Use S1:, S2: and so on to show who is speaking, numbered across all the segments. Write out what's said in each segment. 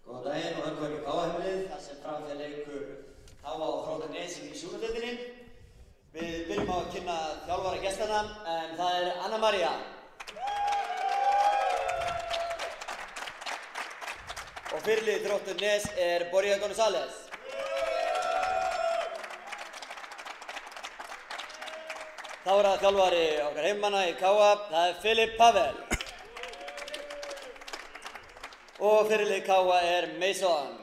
S1: Góðan daginn og velkomin í KA-heimilið, þar sem fram fer leikur KA og Þróttur Nes í Súludeildinni. Við byrjum á að kynna þjálfara gestana, en það er Anna María. Og fyrirliði Þróttur Nes er Borja González. Þá er það þjálfari okkar heimamanna í KA, það er Filip Pavel. Og fyrirliði KA er Mason.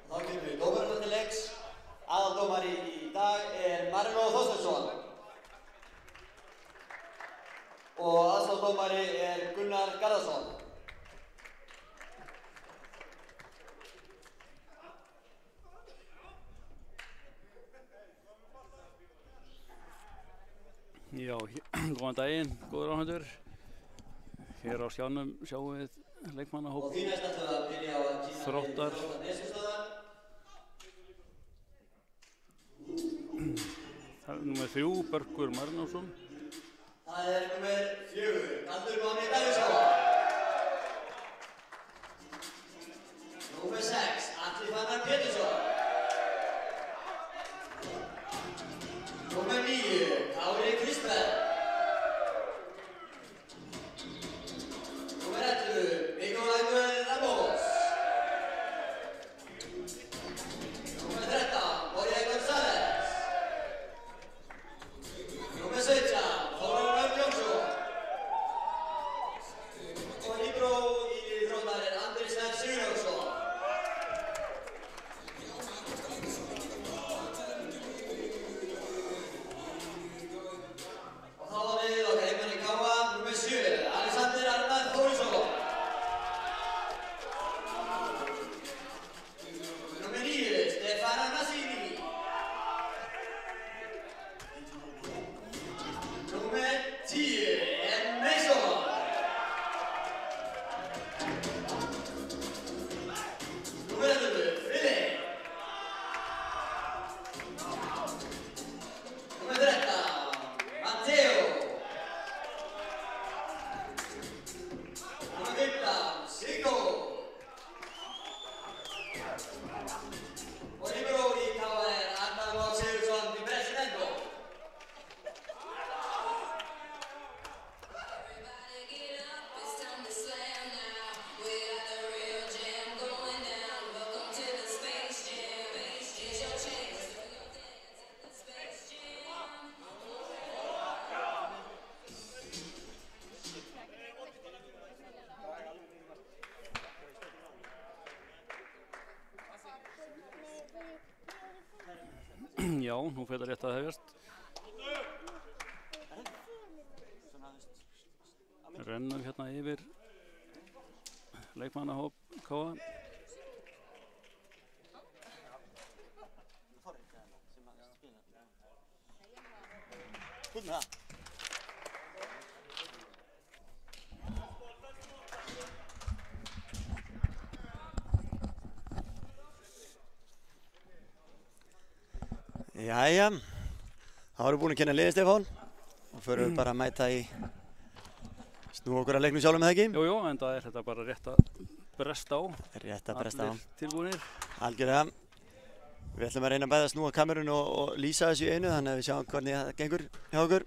S1: Þá kemur við dómarana til leiks. Aðaldómari í dag er Marino Þorsteinsson. Og aðstoðardómari er Gunnar Garðarsson.
S2: Já, góðan daginn, góður áhundur. Hér á skjánum sjáum við leikmannahóp
S1: Og því næst ætlum við að byrja á að kynna
S2: Þróttar.
S1: Nesjustöðar.
S2: Það er númer 3, Börkur Marinósson.
S1: Það er númer 4, Galdur Máni Davíðsson. Númer 6, Atli Fannar Pétursson. Númer 9, Kári Kristberg. Númer 11, Nikolai Ramos. Númer 13, Borja González. Númer 17, Þórólfur Jónsson. Og líbró í liði Þróttar er Andri Snær Sigurjónsson. Og þá var liðið okkar heimamann í KA, númer 7, Alexander Arnar Þórisson. Númer 9, Stefana Nassini. Númer 10 er Mason. Númer 11, Filip. Númer 13, Matteo. Númer 15, Siggo. Og líbró í KA er Arnar Már Sigurðsson til presidento.
S2: Já, nú fer það rétt að hefjast. Rennum hérna yfir leikmannahóp KA.
S1: Út með það. Jæja, þá erum við búin að kynna liðið, Stefán, og förum við bara að mæta í snúa okkur að leiknum sjálfum, með það ekki?
S2: Jú, en það er þetta bara rétt að bresta á.
S1: Rétt að bresta á.
S2: Allir tilbúinir.
S1: Algjörlega. Við ætlum að reyna bæði að snúa kamerun og lýsa þessu í einu, þannig að við sjáum hvernig það gengur hjá okkur.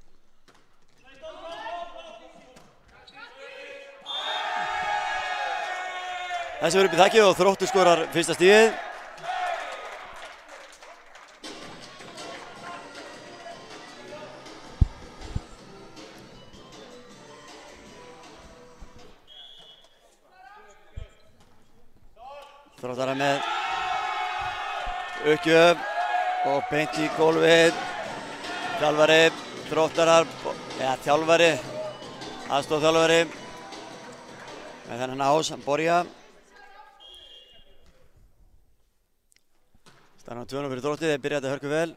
S1: Þessi verður upp í þakkið og Þróttur skorar fyrsta stigið. Þróttarar með uppgjöf og beint í gólfið. Þjálfari Þróttarar, eða þjálfari, aðstoðarþjálfari með þennan ás, Borja. Staðan á 2-0 fyrir Þrótti, þeir byrja þetta hörku vel.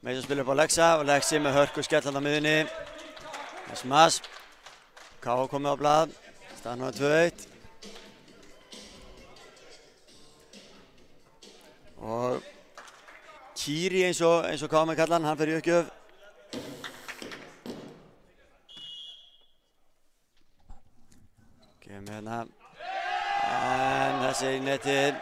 S1: Meisa spila upp á Lexa og Lexi með hörku skell á miðjunni. Smass. K.A. komið á blað. Staðan á 2-1. Og Kýri eins og K.A. með kallan, hann fer í uppgjöf. Gefum hérna. En þessi í netið.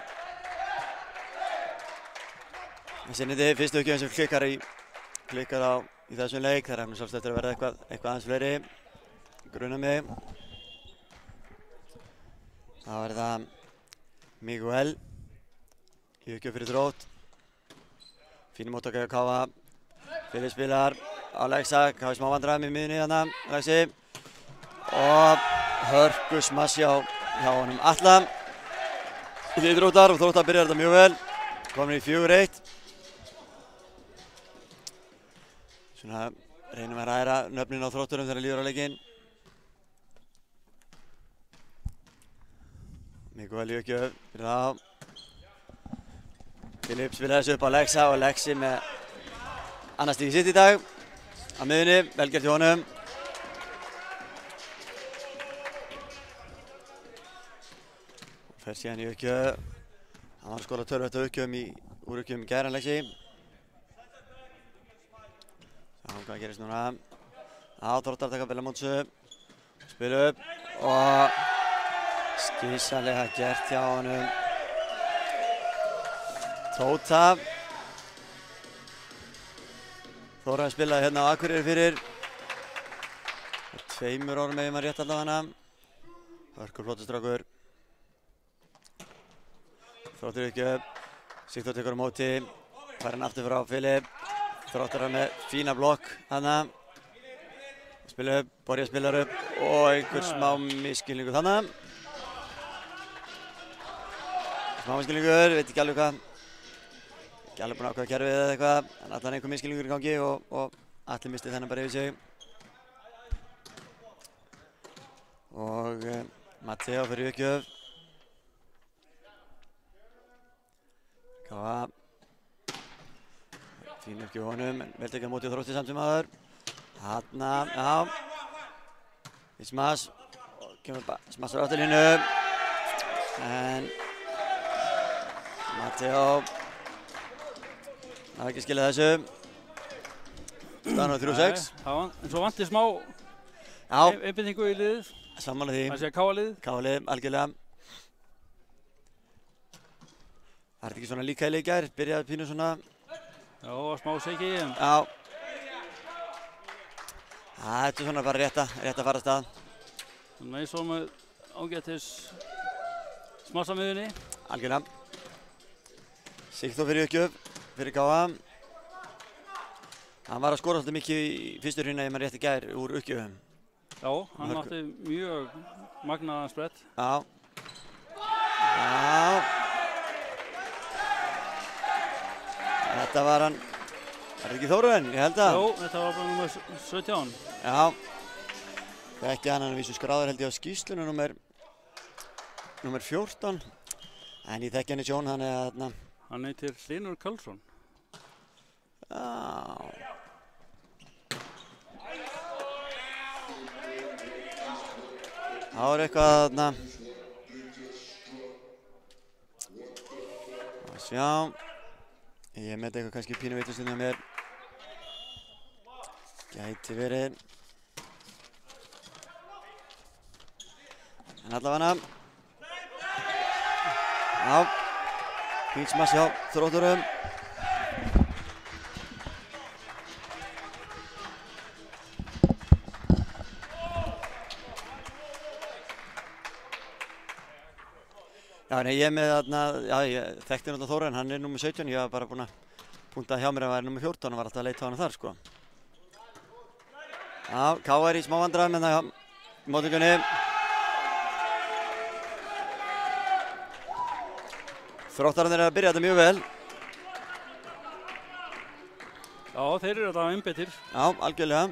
S1: Þessi netið fyrstu uppgjöfum sem klikkar á í þessum leik. Það er eftir sjálfsagt eftir að verða eitthvað aðeins fleiri. Grunar mig. Það var það Miguel í uppgjöf fyrir Þrótt. Fínum móttaka hjá K.A. Fyrir spilar á Lexa. K.A. smá vandræðum í miðjunni þarna, Lexi. Og hörku smass hjá honum Atla. Í Þróttar og Þróttar byrjar þetta mjög vel. Komin í 4-1. Svona reynum að ræra nöfnin á Þrótturum þegar líður á leikinn. Miguel í uppgjöf fyrir þá. Filip spilaði þessu upp á Lexa og Lexi með annars stígi sitt í dag. Á miðjunni, vel gert hjá honum. Fer síðan í uppgjöf. Hann var að skora töluvert af úr uppgjöfum í gær, hann Lexi. Sjáum hvað gerist núna. Þróttar taka vel á móti þessu. Spila upp og skísalega gert hjá honum Tóta. Þóraði spilaði hérna á Akureyri fyrir 2 árum ef ég maður rétt allavega. Hörkur flotustrákur. Þróttur uppgjöf. Sigþór tekur á móti. Fær hann aftur frá Filip. Þróttar með fína blokk þarna. Spila upp, Borja spilar upp og einhver smá misskilningur þarna. Smá misskilningur, veit ekki alveg hvað. Ekki alveg búinn að ákveða kerfið eða eitthvað. En allan einhver misskilningur í gangi og Atli misti þennan bara yfir sig. Og Matteo fyrir uppgjöf. K.A. Fín uppgjöf honum, en vel tekið á móti á Þrótti samt sem aður. Þarna, já. Í smass. Og kemur smassar á afturlínu. En Matteo náði ekki að skilja þessu. Staðan á 3-6.
S2: En svo vanti smá einbeitingu í liðið.
S1: Sammála því.
S2: Það sé K.A.-liðið.
S1: K.A.-liðið, algjörlega. Það er ekki svona líka í leik í gær, byrjaði pínu svona.
S2: Já, smá seiki.
S1: Já. Þetta er svona bara rétt að fara af stað.
S2: Þannig eins og með ágætis smassamiðunni.
S1: Algjörlega. Sigþór fyrir uppgjöf, fyrir K.A. Hann var að skora svolítið mikið í fyrstu hrinna ef maður rétt í gær úr uppgjöfum.
S2: Já, hann átti mjög magnaðan sprett.
S1: Já. Já. Þetta var hann, er þetta ekki Þórarinn, ég held að?
S2: Jó, þetta var bara nummer 17.
S1: Já. Ekki hann að vísu skráður held ég á skýrsluna nummer 14. En ég þekki hann í sjón, hann er þarna.
S2: Hann heitir Hlynur Karlsson.
S1: Já. Það var eitthvað þarna. Að sjá. Ég met eitthvað kannski pínu vitlaust hjá mér. Gæti verið. En allavega. Já. Fín smass hjá Þrótturum. Já, nei, ég með þarna, já, ég þekkti náttúrulega Þóra en hann er nummer 17, ég var bara búinn að punta hjá mér að hann væri nummer 14 og var alltaf að leita á hana þar, sko. Já, K.A. er í smá vandræðum en það í móttökunni. Þróttararnir eru að byrja þetta mjög vel.
S2: Já, þeir eru þetta einbeittir.
S1: Já, algjörlega.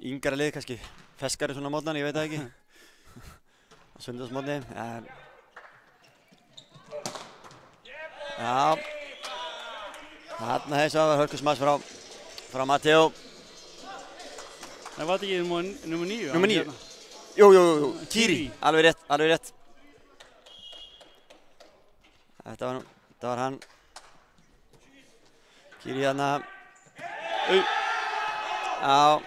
S1: Yngara lið kannski, feskari svona mótnan, ég veit það ekki. Á sunnudagsmótni. Já. Þarna hefði svo að vera hörkusmass frá Matteo.
S2: Það var þetta ekki nummer 9?
S1: Númer 9. Jú, Kiri. Alveg rétt. Þetta var hann. Kiri hérna. Já.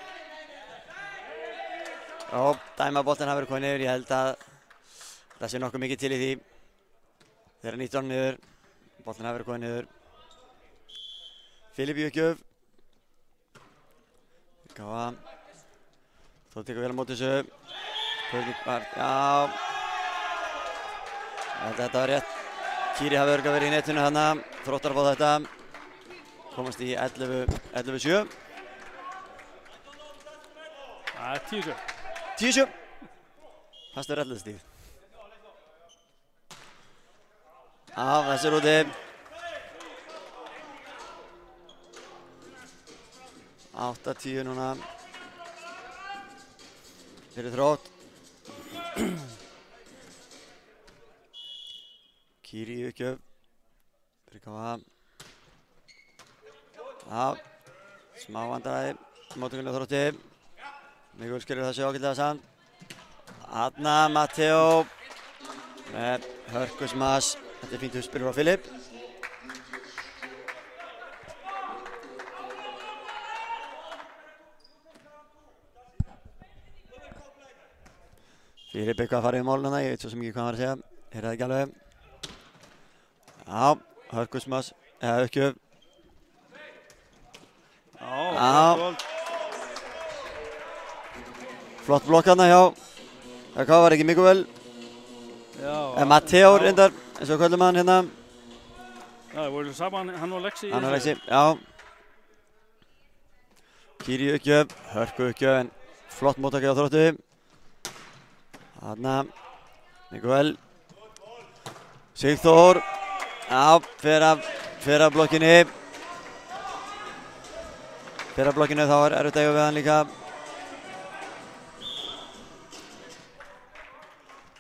S1: Já, dæmaboltinn hafi verið kominn yfir. Ég held að það sé nokkuð mikið til í því. Þeirra 19 niður. Boltinn hafi verið kominn niður. Filip í uppgjöf. Gáða. Þó tekur vel á móti þessu. Já. Þetta var rétt. Kiri hafi örgulega verið í netinu þarna. Þróttar að fá þetta. Komast í 11-7.
S2: Það er 10-7.
S1: 10-7. Fastur 11 stíð. Já, þessi er úti. Átta 10 núna. Fyrir Þrótt. Kiri í uppgjöf. Fyrir Káa. Já, smá vandræði. Móttökulega Þrótti. Miguel skerir þessu ágætlega saman. Þarna Matteo. Með hörkusmass. Þetta er fínt uppspil frá Filip. Filip eitthvað að fara í máluna, ég veit svo sem ekki hvað hann var að segja. Heyrði það ekki alveg. Já, hörkusmass, eða uppgjöf. Já. Flott blokk hérna hjá. Hvað var ekki Miguel? Já. Matteo reyndar, eins og köllum hann hérna.
S2: Já, það voru saman, hann og Lexi.
S1: Hann og Lexi, já. Kiri uppgjöf, hörku uppgjöf, en flott móttaki á Þrótti. Þarna, Miguel. Sigþór. Já, fer af blokkinni. Fer af blokkinu, þá er erfitt að eiga við hann líka.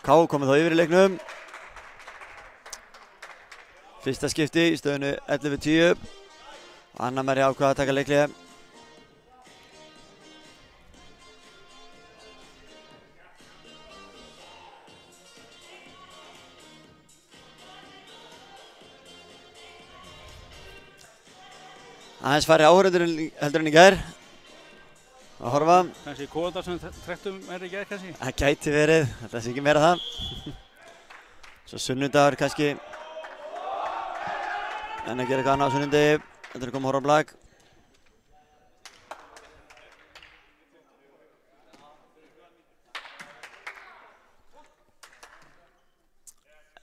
S1: Ká komið þá yfir í leiknum. Fyrsta skipti í stöðunu 11-10. Anna Mari ákvað að taka leiklið. Aðeins færri áhorfendur heldur en í gær að horfa.
S2: Kannski kóðar sem trektum í gær kannski?
S1: Það gæti verið, þetta sé ekki meira það. Svo sunnudagur kannski. En að gera eitthvað annað á sunnudegi. Þetta er að koma að horfa á blag.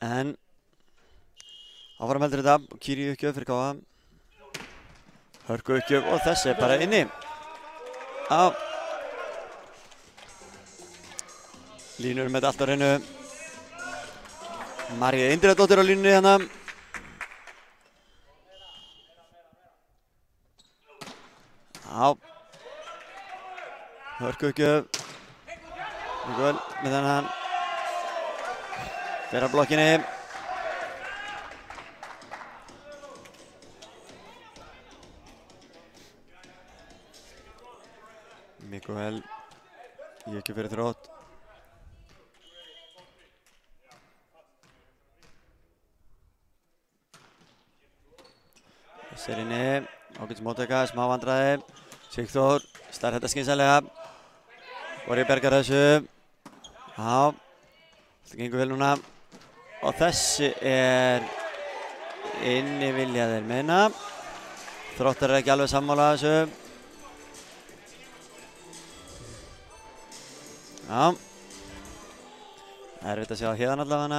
S1: En áfram heldur þetta. Kiri uppgjöf fyrir Káa. Hörku uppgjöf og þessi er bara inni. Já. Línur með allt á hreinu. María Indriðadóttir á línunni hérna. Já. Hörku uppgjöf. Miguel með þennan. Fer af blokkinni. Miguel í ekki fyrir Þrótt. Þessi er inni, ágætis móttaka, smá vandræði. Sigþór, starf þetta skynsamlega. Vorið bergar þessu. Já, þetta gengur vel núna. Og þessi er inni vilja þeir meina. Þróttar er ekki alveg sammála þessu. Já, það er erfitt að sjá hérna allavega.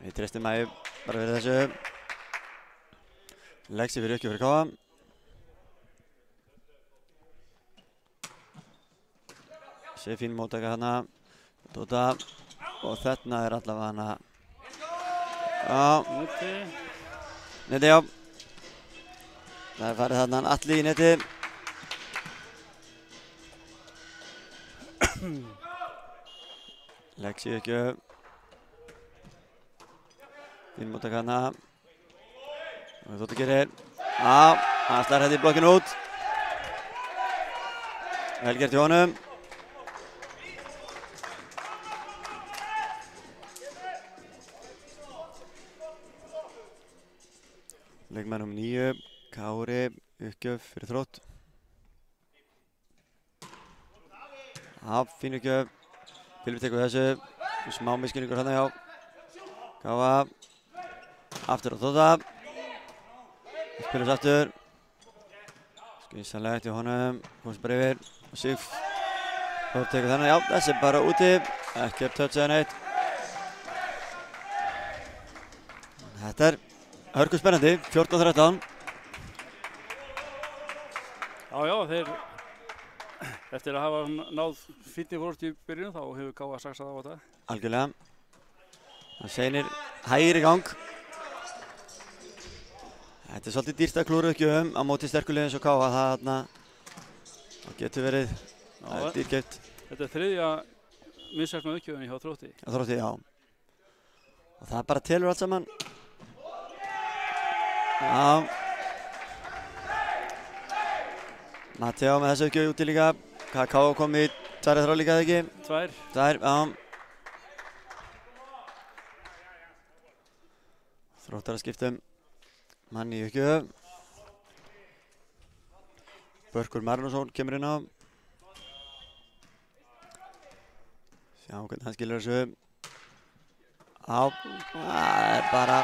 S1: Við treystum að bara fyrir þessu. Lexi fyrir uppgjöf fyrir Káa. Þessi fín móttaka hérna. Dóta. og þarna allavega hana. Já.
S2: Neti.
S1: Neti, já. Það farið þarna hann Atli í neti. Legg sig ekki upp. Fín móttak hana. Og þetta gerir. Já, hann slær þetta í blokkinu út. Vel gert í honum. Leikmenn 9, Kári, uppgjöf fyrir Þrótt. Já, fín uppgjöf. Filip tekur þessu. Smá misskilningur hérna hjá Káa. Aftur á Tóta. Spilast aftur. Skynsamlegt í honum. Komst bara yfir. Og Sigf. Þór tekur þennan. Já, þessi bara úti. Ekki touch eða neitt. Þetta hörku spennandi. 14-13.
S2: Já, þeir eftir að hafa náð fínni fórst í byrjun þá hefur Káa saxað á þetta.
S1: Algjörlega. Það seinir hægir í gang. Þetta svolítið dýrt að klúra uppgjöfum á móti sterkulegum eins og Káa. Það getur verið dýrkeypt.
S2: Þetta 3. misheppnaða uppgjöfin hjá Þrótti.
S1: Þrótti, já. Og það bara telur allt saman. Já. Matteo með þessu uppgjöf úti líka. Káa kom í 2-3 líka, eða ekki? 2, já. Þróttar að skiptum mann í uppgjöf. Börkur Marinusson kemur inn á. Sjá hvernig hann skilur þessu. Já, það bara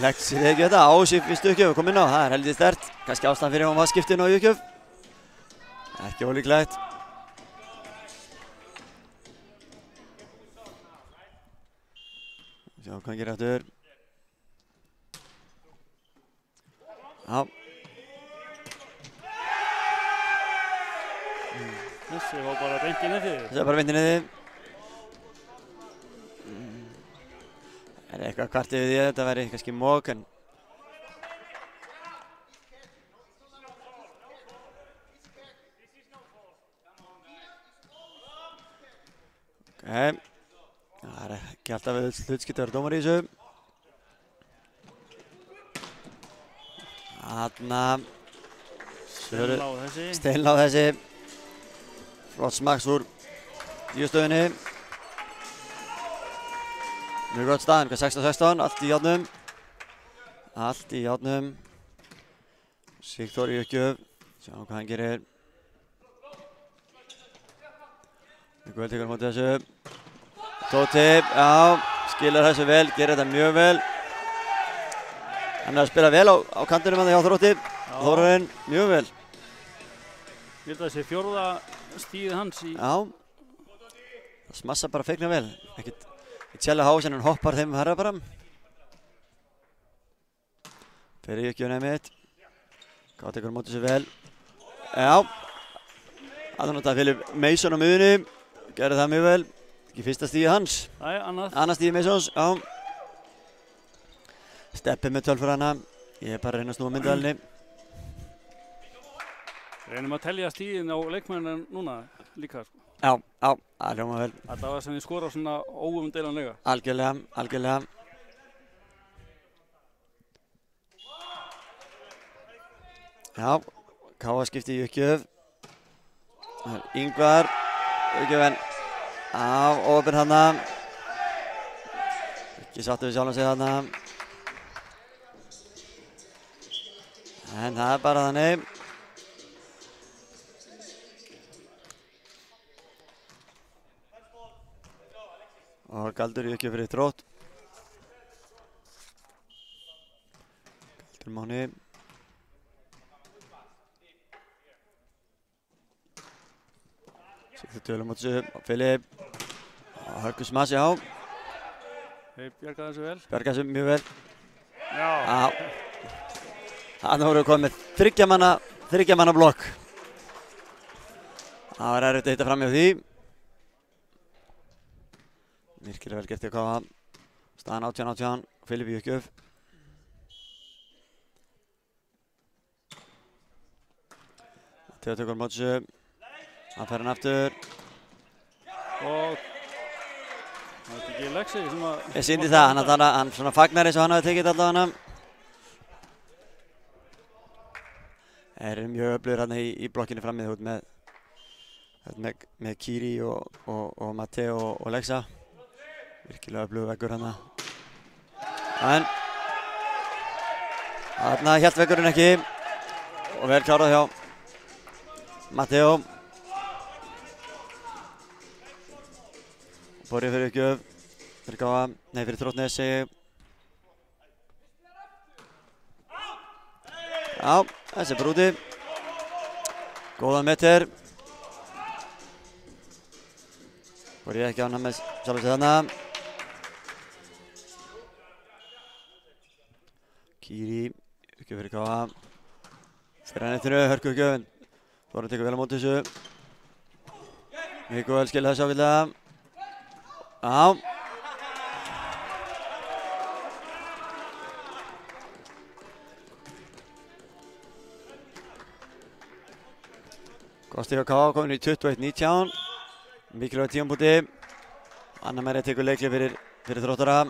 S1: leggt sér ekki þetta. Ás í fyrstu uppgjöf kom inn á. Það heldur sterkt. Kannski ástæðan fyrir hann var skiptinn á uppgjöf. Ekki ólíklegt. Sjá hvað hann gerir aftur. Já.
S2: Þessi var bara beint í netið.
S1: Þessi var bara beint í netið. Það eitthvað kvartið við því að þetta væri kannski mók, en ok. Það ekki alltaf hlutskipti að vera dómar í þessu. Þarna Steinlá þessi. Flott smaks úr díustöðinni. Mjög gott stað, 16-16, allt í járnum. Allt í járnum. Sigþór í uppgjöf. Sjáum hvað hann gerir. Mjög vel tekur á móti þessu. Tóti, já, skilar þessu vel, gerir þetta mjög vel. Hann er að spila vel á kantinum hann hjá Þrótti. Þórarinn, mjög vel.
S2: Ég held að þessi 4. stíð hans í...
S1: Já. Það smassa bara feikna vel. Ekkert sérlega há sem hann hoppar þeim herra bara. Fer í uppgjöfuna mitt. Gátt tekur á móti þessu vel. Já. Hann notaði Filip Mason á miðunni. Gerði það mjög vel. Ekki fyrsta stíði hans.
S2: Nei, annað.
S1: Annað stíði Masons, já. Steppi með 12 fyrir hana. Ég er bara að reyna að snúa myndaðalinni.
S2: Reynum að telja stíðin á leikmenninu núna líka.
S1: Já, það hljóma vel.
S2: Þetta var sem þið skora svona óumdeilanlega.
S1: Algjörlega, algjörlega. Já, Káa skipti í uppgjöf. Ingvar, uppgjöfin. Á, opinn hana. Ekki sáttu við sjálfum sig hana. En það er bara þannig. Og Galdur í uppgjöf fyrir Þrótt. Galdur Máni. Sigþór tölum á þessu. Filip. Hörku smasi á.
S2: Þeir bjargaði þessu vel.
S1: Bjargaði þessu mjög vel.
S2: Já.
S1: Þannig voru við komið með 3 manna blokk. Það var erfitt að hitta fram hjá því. Virkilega vel gert í KA. Staðan 18-18, Filip í uppgjöf. Matteo tekur á móti þessu. Hann fer hann aftur.
S2: Og það er ekki Lexi sem að...
S1: Ég sýndi það, hann svona fagnar eins og hann hafi tekið þetta allavega. Það eru mjög öflugir hérna í blokkinu frammi með Kiri og Matteo og Lexa. Virkilega öflugur veggur hérna. En þarna hélt veggurinn ekki og vel klárað hjá Matteo. Borið fyrir uppgjöf, fyrir Gáa, nei fyrir Þróttnes segi ég. Já, þessi er bara úti. Góðan meter. Borið ekki á hann með sjálf sig þarna. Kiri, uppgjöf fyrir Gáa. Fyrir hann eittinu, hörku uppgjöf. Þóran tekur vel á móti þessu. Mikael skilja þessu ágætlega. Já. Gott stig á KA, komin í 21-19. Mikilvægur tímapunkti. Anna María tekur leikhlé fyrir Þróttara.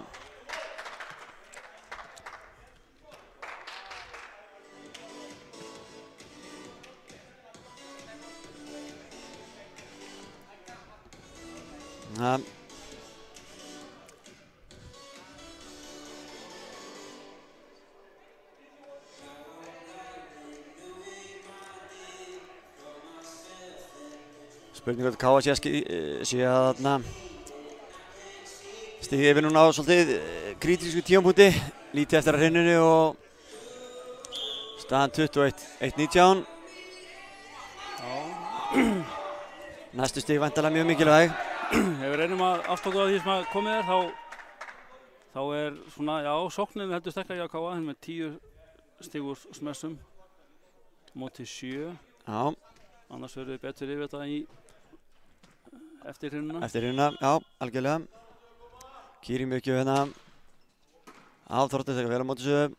S1: Spurning hvort KA sé að stíði yfir núna á svolítið krítísku tímapunkti. Lítið eftir að hreininu og staðan 21-19. Næstu stig væntanlega mjög mikilvæg.
S2: Ef við reynum að aftóka á því sem að komið er, þá er svona, já, sóknin heldur sterkari hjá KA með 10 stig úr smessum móti 7.
S1: Já.
S2: Annars verður við betur yfir þetta í eftir hreinuna.
S1: Eftir hreinuna, já, algjörlega. Kiri mjög ekki hérna. Já, Þróttur tekur vel á móti þessu.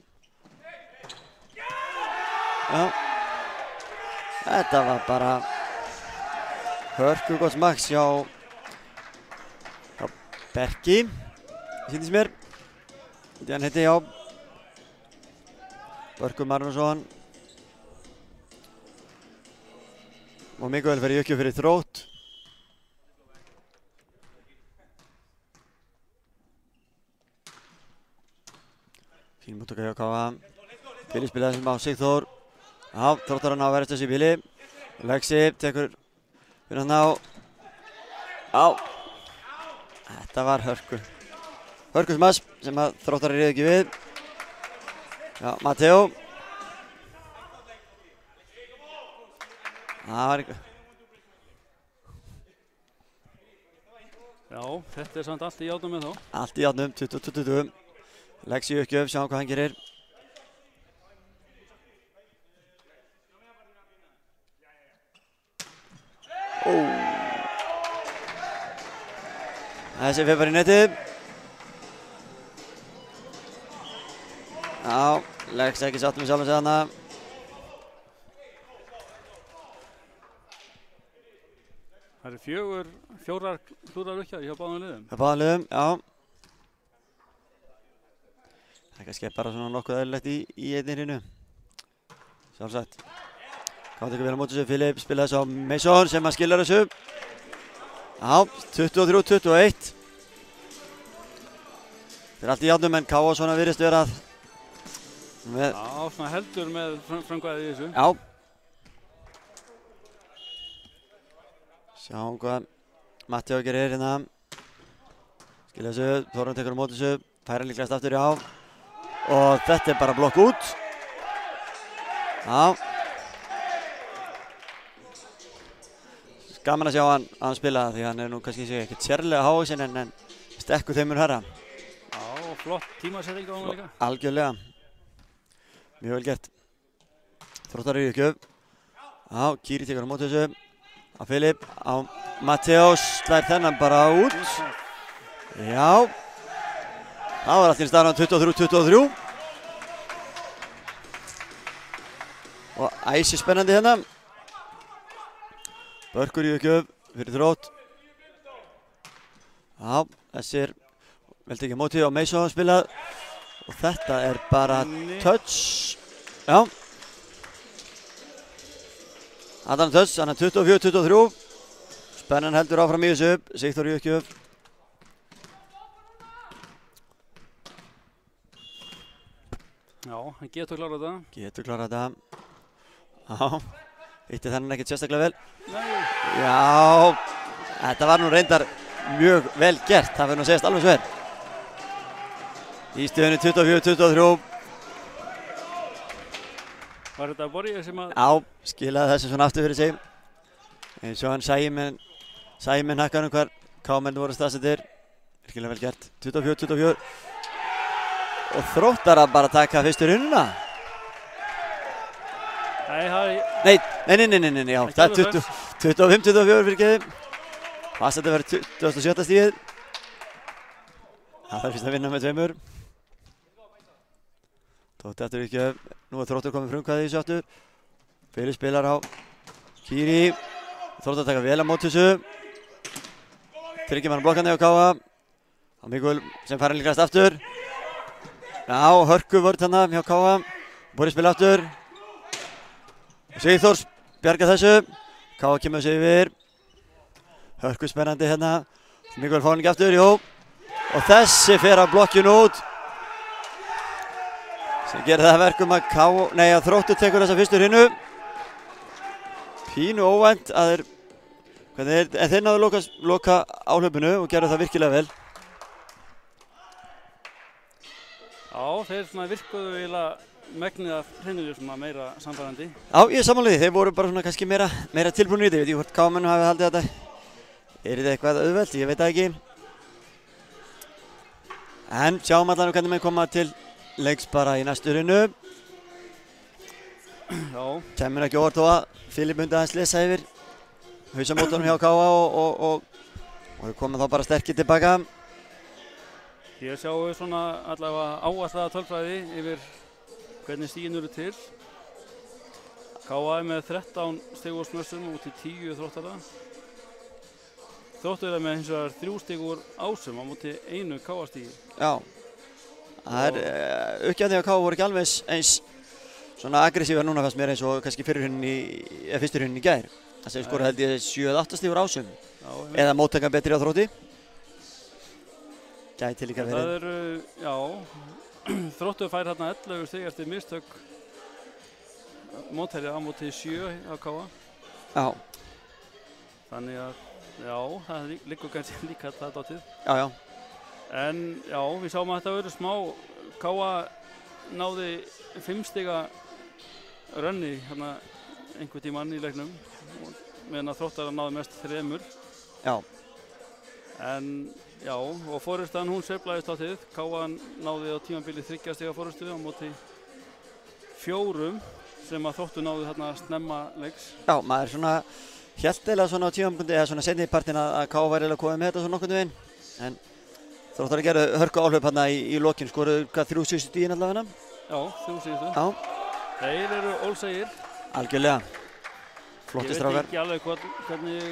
S1: Já. Þetta var bara hörku gott maks hjá Berki, sýndist mér. Þetta hann heiti, já. Börkur Magnússon. Og Mikael fer í uppgjöf fyrir Þrótt. Fín móttaka hjá KA. Fili spilaði þessum á Sigþór. Já, Þróttar hann á að verðast þessi Fili. Lexi tekur fyrir hann á. Já. Þetta var hörkusmass sem að Þróttar réði ekki við. Já, Matteo. Það var eitthvað.
S2: Já, þetta er samt allt í játnum með þá.
S1: Allt í játnum, 20-20. Lexi uppgjöf, sjáum hvað hann gerir. Þessi fer bara í netið. Já, Lexi ekki satt með sjálfum sig þarna.
S2: Það eru fjórar klúrar lukkjar hjá báðum liðum.
S1: Hjá báðum liðum, já. Það er kannski bara svona nokkuð eðlilegt í einni hrinu. Sjálfsagt. KA tekur vel á móti þessu. Filip spilaði þessu á Mason sem að skiljar þessu. Já, 23-21. Þetta er allt í játnum en KA svona virðist vera að...
S2: Já, svona heldur með frumkvæði í þessu.
S1: Já. Sjáum hvað Matteo gerir hérna. Skilja þessu, Þóran tekur á móti þessu. Færa líklegast aftur, já. Og þetta er bara blokk út. Já. Gaman að sjá hann spila því hann er nú kannski ekkert sérlega hávaxinn en stekkur þeim mun herra.
S2: Já, og flott tímasetting á hann líka.
S1: Algjörlega. Mjög vel gert. Þróttar í uppgjöf. Já, Kiri tekur á móti þessu. Á Filip, á Matteo slær þennan bara út. Já, það var allt í staðan 23-23 og æsi spennandi hérna. Börkur í uppgjöf fyrir Þrótt. Já, þessir veldi ekki móti á Mason spilað og þetta er bara touch. Já. Andan touch, hann er 24-23. Spennan heldur áfram í þessu upp, Sigþór í uppgjöf.
S2: Já, hann getur klárað þetta.
S1: Getur klárað þetta. Já, hitti þennan ekkert sérstaklega vel.
S2: Nei.
S1: Já, þetta var nú reyndar mjög vel gert, það verður nú að segjast alveg svo er. Í stöðunni 24-23.
S2: Var þetta Borgir sem að...
S1: Já, skilaði þessu svona aftur fyrir sig. Eins og hann sæi með nakkanum hvar K-menn voru staðsettir. Virkilega vel gert. 24-24. Og Þróttar að bara taka fyrstu rununa. Nei, já, það er 25-24 fyrir geði. Fast þetta verður 27. stíðið. Það þarf fyrst að vinna með tveimur. Tóti aftur ekki upp. Nú er Þróttur komið frumkvæði í þessu aftur. Fyrir spilar á Kiri. Þróttur taka vel á mót þessu. Tryggir mann blokkandi á Káa. Á Mikael sem fara líkast aftur. Já, hörku vörð hérna hjá Káa. Borgir spila aftur. Sigþórs bjarga þessu. Káa kemur sig yfir. Hörku spennandi hérna. Mikael fá hann ekki aftur, jú. Og þessi fer af blokkinu út. Sem gerir það verkum að Þróttur tekur þessa fyrstu hrinnu. Pínu óvænt að þeir náðu loka áhlaupinu og gerðu það virkilega vel.
S2: Já, þeir svona virkuðu eiginlega megnið af hrinnuðu svona meira sannfærandi.
S1: Já, ég er sammála því. Þeir voru bara svona kannski meira tilbúinir í þetta. Ég veit ekki hvort K-menn hafi haldið þetta. Er þetta eitthvað auðvelt? Ég veit það ekki. En sjáum allan hvernig menn koma til leiks bara í næstu hrinnu.
S2: Já.
S1: Kemur ekki óvart þó að Filip myndi aðeins lesa yfir hausamótunum hjá Káa og við komum þá bara sterkir tilbaka.
S2: Hér sjáum við svona allavega áætlaða tölfræði yfir hvernig stigin eru til. Káa er með 13 stig úr smössum út í 10 Þróttara. Þróttur er með hins vegar 3 stig úr Ásum á móti 1 Káa-stigi. Já.
S1: Það er uppgjafni á Káa voru ekki alveg eins svona aggressívar núna fannst mér eins og kannski fyrstu hrinnin í gær. Það sem skoru held ég 7-8 stig úr Ásum. Já, eða móttakan betri á Þrótti. Gæti líka verið.
S2: Það eru, já, Þróttur fær hérna 11 stig eftir mistök mótherja á móti 7 á Káa.
S1: Já.
S2: Þannig að, já, það liggur kannski líka það dátið.
S1: Já, já.
S2: En, já, við sáum að þetta verður smá. Káa náði 5 stiga rönni hérna einhver tímann í leiknum. Meðan að Þróttar náði mest 3.
S1: Já.
S2: En, já, og forystan hún sveiflaðist á tíð. Káa náði á tímabili 3 stiga forystu á móti 4 sem að Þróttur náði þarna snemma leiks.
S1: Já, maður svona hélt eða svona á tímabundi eða svona seinni partin að Káa væri að koma með þetta svona nokkurnu veginn. En Þróttar gerðu hörku áhlaup hérna í lokin, skoruðu hvað 3 síðustu stigin allavega?
S2: Já, 3 síðustu.
S1: Já.
S2: Þeir eru ólsegir.
S1: Algjörlega. Flottir strákar.
S2: Ég veit ekki alveg hvernig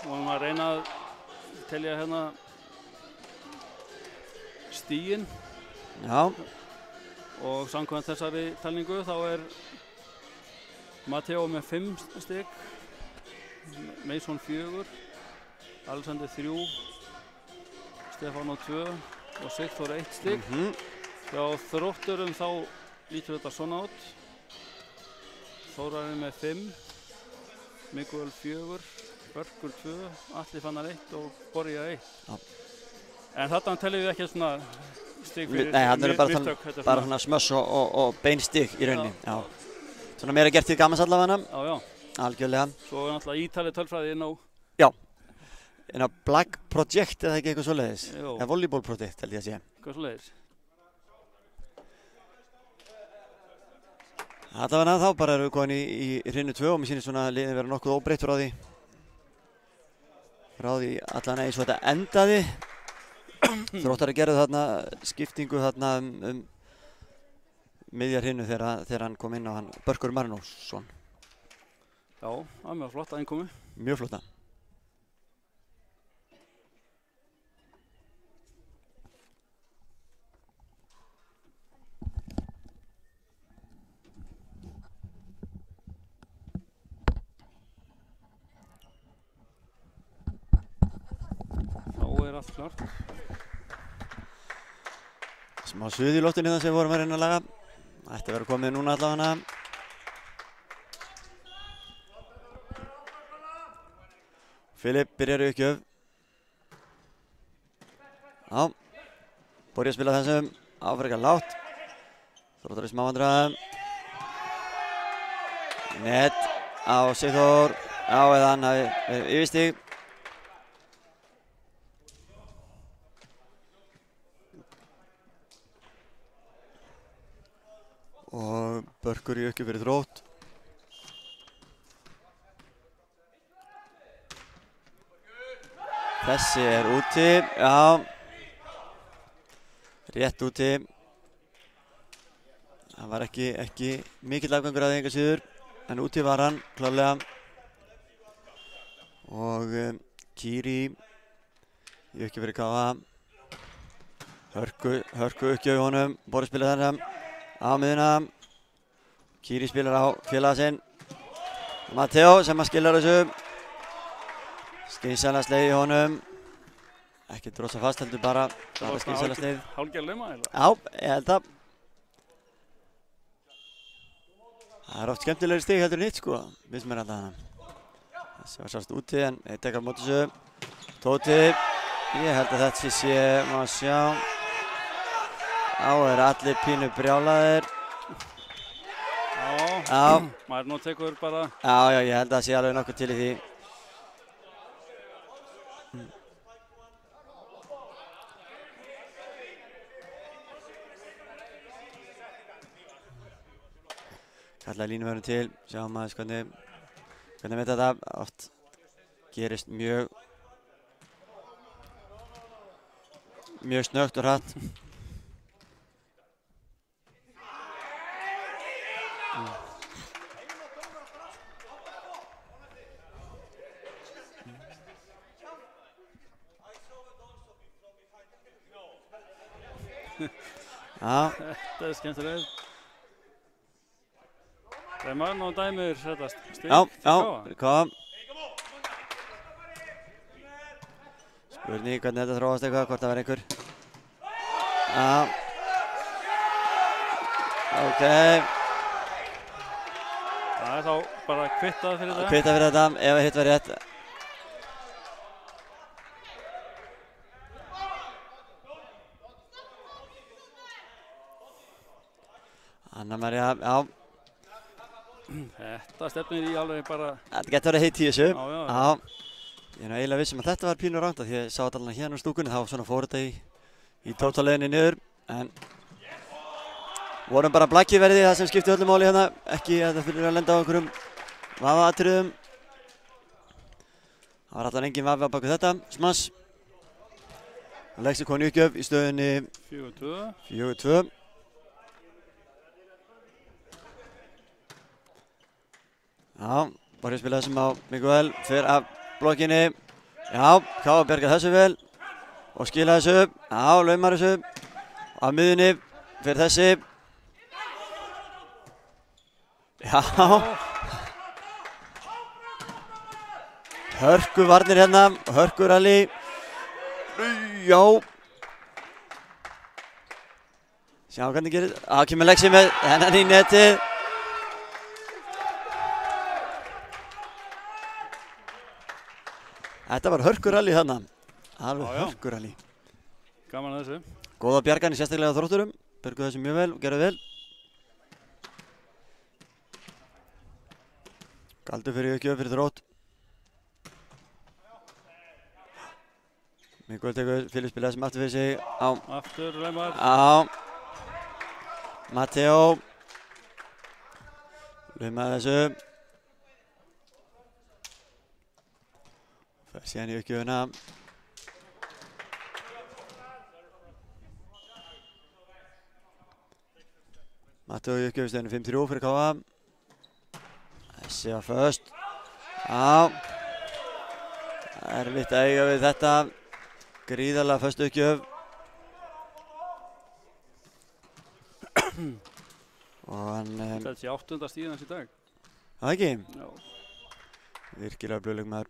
S2: vorum að reyna að telja hérna stigin.
S1: Já.
S2: Og samkvæmt þessari talningu þá er Matteo með 5 stig, Mason 4, Alexander 3, Stefán 2 og Sigþór 1 stig. Hjá Þrótturum þá lítur þetta svona út. Þórarinn með 5, Mikael 4, Börkur 2, Atli Fannar 1 og Borja 1. Já. En þarna teljum við ekki svona stig fyrir mistök.
S1: Nei, bara svona smöss og beinstig í rauninni. Já. Svona meira gert í gamans allavega.
S2: Já, já.
S1: Algjörlega.
S2: Svo er náttúrulega ítalið tölfræði inn á...
S1: Já. Inn á Black Project eða ekki eitthvað svoleiðis.
S2: Jú.
S1: Eða Volleyball Project held ég að sé.
S2: Eitthvað svoleiðis.
S1: Allavega þá bara erum við komin í hrinnu 2 og mér sýnir svona liðin vera nokkuð óbreytt frá því allavega eins og þetta endaði Þróttari gerðu þarna skiptingu þarna miðjar hinnu þegar hann kom inn á hann Börkur Marinósson.
S2: Já, það var mjög flotta innkomi.
S1: Mjög flotta.
S2: Þá allt klart.
S1: Smá suð í loftinu það sem við vorum að reyna að laga. Ætti að vera komið núna allavega. Filip byrjar uppgjöf. Já. Borja að spila þessum. Áfrekar lágt. Þróttar í smá vandræðum. Net á Sigþór. Já, eða hann hafi yfirstig. Og Börkur í uppgjöf fyrir Þrótt. Þessi úti, já. Rétt úti. Það var ekki mikill afgangur að enga síður, en úti var hann klárlega. Og Kiri í uppgjöf fyrir KA. Hörku uppgjöf í honum. Borja spilar þarna á miðuna. Kiri spilar á félaga sinn. Matteo sem að skilar þessu. Skynsamlega sleið í honum. Ekki drosa fast heldur bara skynsamlega sleið.
S2: Hálfgerð lauma eða?
S1: Já, ég held að. Það oft skemmtilegri stig heldur en hitt sko. Finnst mér alltaf hana. Þessi var sást úti en eitt ekki á móti þessu. Tóti. Ég held að þetta sé, má sjá. Þá allir pínu brjálaðir.
S2: Já. Maður nú tekur bara.
S1: Já, ég held að það sé alveg nokkuð til í því. Kallaði línuvörðun til, sjáum aðeins hvernig með þetta oft gerist mjög snöggt og hratt. Já.
S2: Þetta skemmtilegt. Reimar nú dæmir þetta stig.
S1: Já, kom. Spurning hvernig þetta þróast eitthvað, hvort það verður einhver. Já. Ok.
S2: Það þá bara kvittað fyrir þetta.
S1: Kvittað fyrir þetta, ef hitt var rétt. Anna-María, já.
S2: Þetta stefnir í alveg bara.
S1: Þetta getur verið heitt í þessu.
S2: Já.
S1: Ég er eiginlega vissum að þetta var pínu rangt því ég sá þetta alveg hérna á stúkunni, þá svona fór þetta í tótaleiðinni niður. En vorum bara blakkið verði það sem skipti öllu máli hérna, ekki að þetta fyrir að lenda á einhverjum vafaatriðum. Það var allan engin vafi á baku þetta, smass. Lexikon uppgjöf í stöðunni 4-2. Já, Borja spila þessum á Miguel, fyrir af blokkinni. Já, Káa bjargar þessu vel og skila þessu. Já, laumar þessu. Af miðunni fyrir þessi. Já. Hörku varnir hérna, hörku rally. Já. Sjá hvernig gerir. Já, kemur Lexi með hennan í netið. Þetta var hörkuralli þarna. Alveg hörkuralli.
S2: Gaman að þessu.
S1: Góða bjargan í sérstaklega Þrótturum. Björguðu þessu mjög vel og gerðu vel. Galdur fyrir uppgjöf fyrir Þrótt. Miguel tekur Filip spilaði sem aftur fyrir sig. Á.
S2: Aftur Reimar.
S1: Á. Matteo. Laumaði þessu. Fer síðan í uppgjöfuna. Matteo í uppgjöfustöðinu 5-3 fyrir KA. Þessi var föst. Já. Erfitt að eiga við þetta. Gríðarlega föst uppgjöf. Og hann...
S2: Þetta sé 8. stíðan hans í dag.
S1: Það ekki?
S2: Já.
S1: Virkilega blöðleg maður.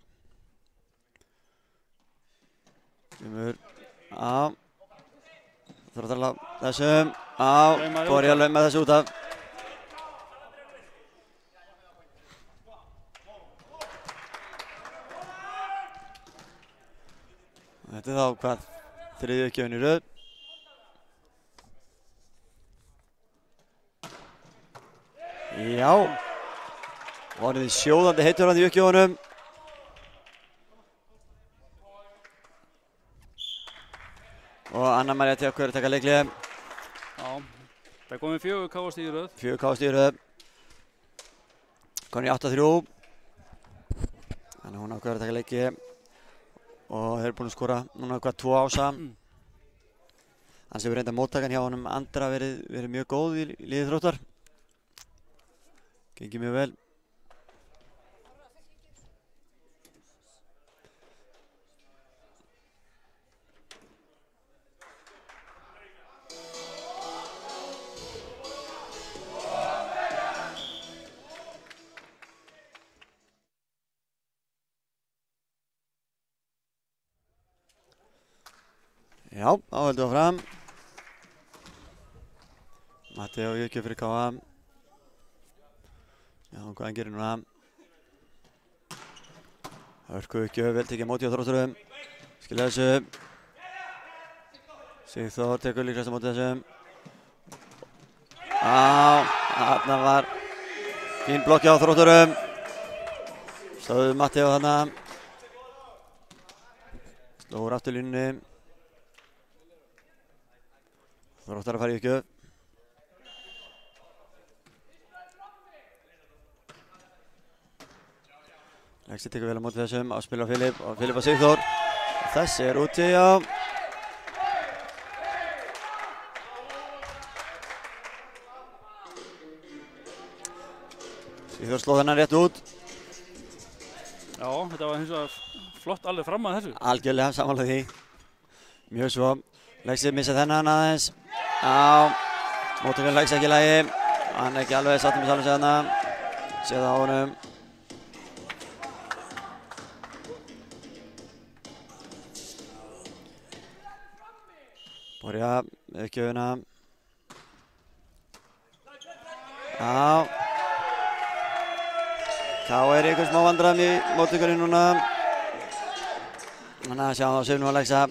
S1: Kemur á. Þarf að tala þessum. Á. Borja lauma þessu út af. Þetta er þá hvað? Þriðju uppgjöfin í röð. Já. Vorið sjóðandi heitur hann í uppgjöfunum. Og Anna-María Tjekkur að taka leiklið.
S2: Já, það er komið 4 KA-stig í röð.
S1: 4 KA-stig í röð. Komin í 8-3. Þannig hún ákveður að taka leikið. Og þeir eru búin að skora núna hvað 2 ása. Hans hefur reynda móttakan hjá honum Andra verið mjög góð í liði Þróttar. Gengið mjög vel. Já, þá höldum við fram. Matteo í uppgjöf fyrir KA. Já, hvað hann gerir núna. Hörku uppgjöf, vel tekið móti á Þrótturum. Skilja þessu. Sigþór tekur líklegast á móti þessum. Þarna var fín blokki á Þrótturum. Stóðu Matteo þarna. Slóður afturlínunni. Þróttar að fara í uppgjöf. Lexi tekur vel á móti þessum, áspil á Filip og Filip á Sigþór. Þessi er úti, já. Sigþór sló þennan rétt út.
S2: Já, þetta var hins vegar flott alveg fram að þessu.
S1: Algjörlega, sammála því. Mjög svo. Lexi missa þennan aðeins. Já, móttökun Lexi ekki í lagi. Hann er ekki alveg sattur með sjálfum sig þarna. Séð það á honum. Borja, uppgjöfuna. Já. KA er í einhvern smá vandræðum í móttökunni núna. Þannig að sjáum þá svifnum að Lexa.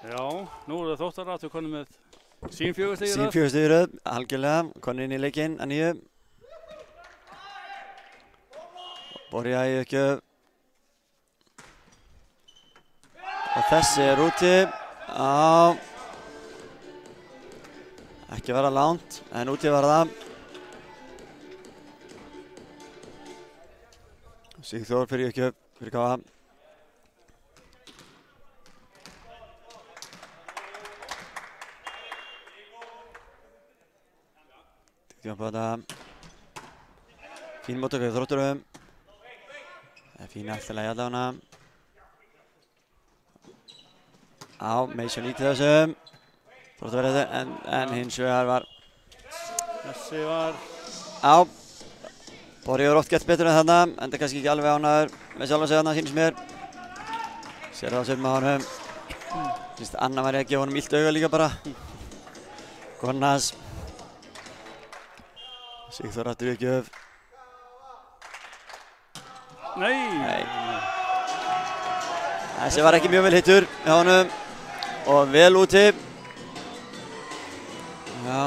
S2: Já, nú eru það Þróttar aftur konum með sín 4 stig í röð.
S1: Sín 4 stig í röð, algjörlega. Konur inn í leikinn að nýju. Borja í uppgjöf. Og þessi er úti. Já. Ekki vera langt, en úti var það. Sigþór fyrir uppgjöf, fyrir KA. Tekjum på þetta. Fín móttaka í Þrótturum. Það er fín alltaf allavega. Á, Mason íti þessum. Þróttur verið þetta, en hins vegar var...
S2: Þessi var...
S1: Á. Borja hefur oft gett betur en þarna, en það er kannski ekki alveg ánægður með sjálf að segja þarna, sýnist mér. Sér það á sér með honum. Sýnist Anna-María að gefa honum illt auga líka bara. Konas. Sigþór aftur í uppgjöf.
S2: Nei.
S1: Þessi var ekki mjög vel hittur hjá honum. Og vel úti. Já.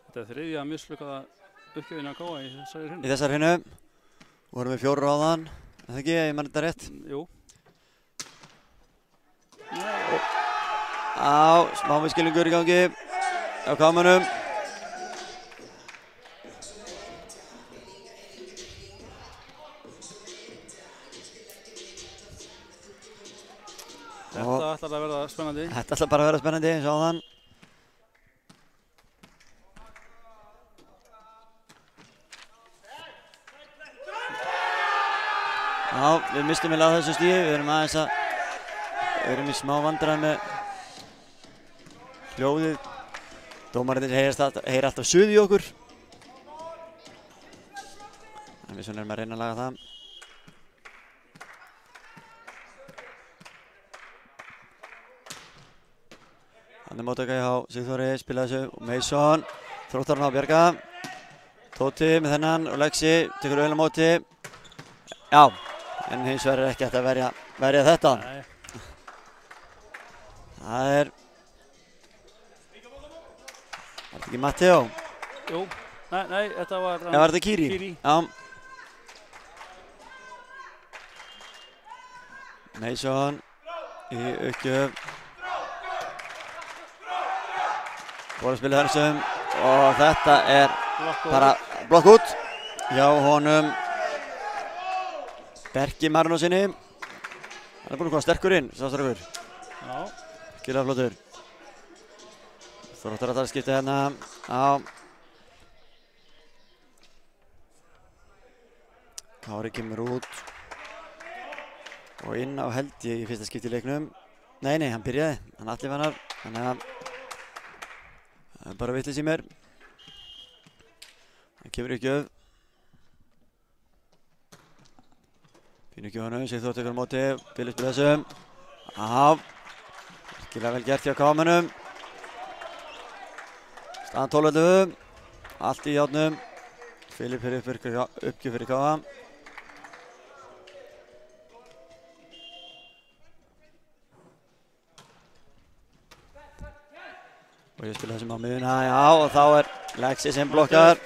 S2: Þetta er þriðja mislukkaða uppgjöfin að KA í þessari hrinnu.
S1: Í þessari hrinnu. Vorum við 4 áðan. Er það ekki? Ég man þetta rétt.
S2: Jú.
S1: Á, smá miskilningur í gangi. Á KA-mönnum.
S2: Þetta ætlar að verða spennandi.
S1: Þetta ætlar bara að vera spennandi eins og áðan. Já, við mistum vel á þessu stíði, við erum í smá vandræðum með hljóðið. Dómararnir heyra alltaf suð í okkur. En við svona erum að reyna að laga það. Þannig móttaka hjá Sigþóri, spila þessu og Mason. Þróttarinn á Bjarga. Tóti með þennan og Lexi tekur vel á móti. Já, en hins vegar ekki hægt að verja þetta.
S2: Nei.
S1: Það er þetta ekki Matteo?
S2: Jú, nei, þetta var...
S1: Já, var þetta Kiri?
S2: Kiri.
S1: Já. Mason í uppgjöf. Bólaspilið Hörnsum og þetta er bara blokk út hjá honum Berki Marinósinni. Hann er búinn að koma sterkur inn, sástrákur.
S2: Já.
S1: Virkilega flottur. Þróttar að skipta hérna á Kári kemur út og inn á held ég í fyrsta skipti í leiknum. Nei, hann byrjaði, hann Atli Fannar, þannig að það er bara vitleys í mér. Hann kemur í gjöf. Fínu gjöfunum, Sigþór tekur á móti, Filip spila þessum. Já, virkilega vel gert hjá Kámanum. Staðan 12-11, allt í járnum. Filip fyrir uppgjöf fyrir Káa. Og ég spila þessum á miðuna, já, og þá er Lexi sem blokkar.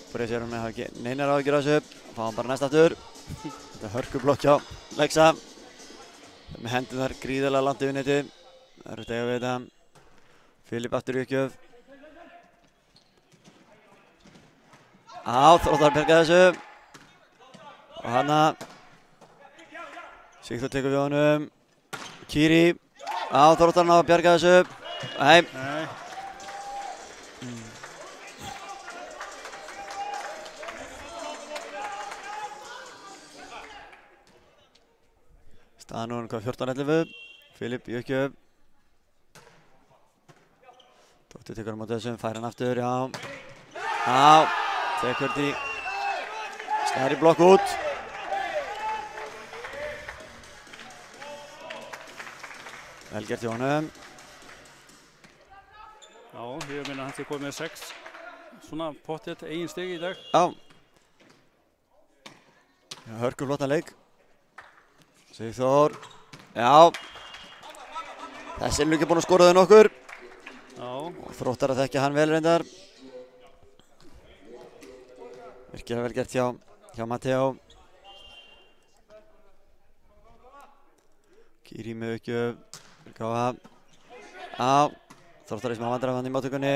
S1: Breysi er hún með að hafa neinar áhyggjur á þessu, fá hann bara næst aftur. Þetta er hörkublokk hjá Lexa. Með hendurnar gríðarlega langt yfir netið. Það eru stega við þetta. Filip aftur í uppgjöf. Á, Þróttar bjargaði þessu. Og hanna. Sigþór tekur við honum. Kiri. Á, Þróttarinn á að bjarga þessu. Nei. Staðan núna hvað 14-11. Filip í uppgjöf. Tóti tekur á móti þessum, fær hann aftur, já. Já, tekur því. Stærri blokk út. Vel gert hjá honum.
S2: Já, ég meina hann sé komið með 6 svona pottþétt eigin stig í dag.
S1: Já. Hörkuflottan leik. Sigþór. Já. Þessi er líka búinn að skora þau nokkur.
S2: Já.
S1: Og Þróttar að þekkja hann vel reyndar. Virkilega vel gert hjá Matteo. Kiri með uppgjöf. Káa. Já. Þróttar í smá vandræðum í móttökunni.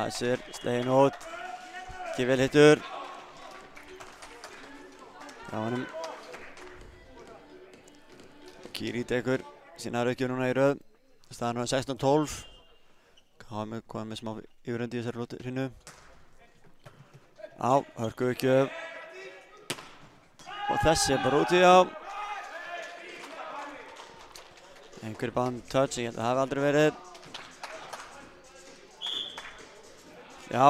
S1: Æsir, sleginn út. Ekki vel hittur. Já, honum. Kiri tekur sína uppgjöf núna í röð. Staðan núna 16-12. Káa komið með smá yfiröndi í þessari hrinnu. Já, hörku uppgjöf. Og þessi er bara úti, já. Einhverjir báðum touch, ég held að það hafi aldrei verið. Já,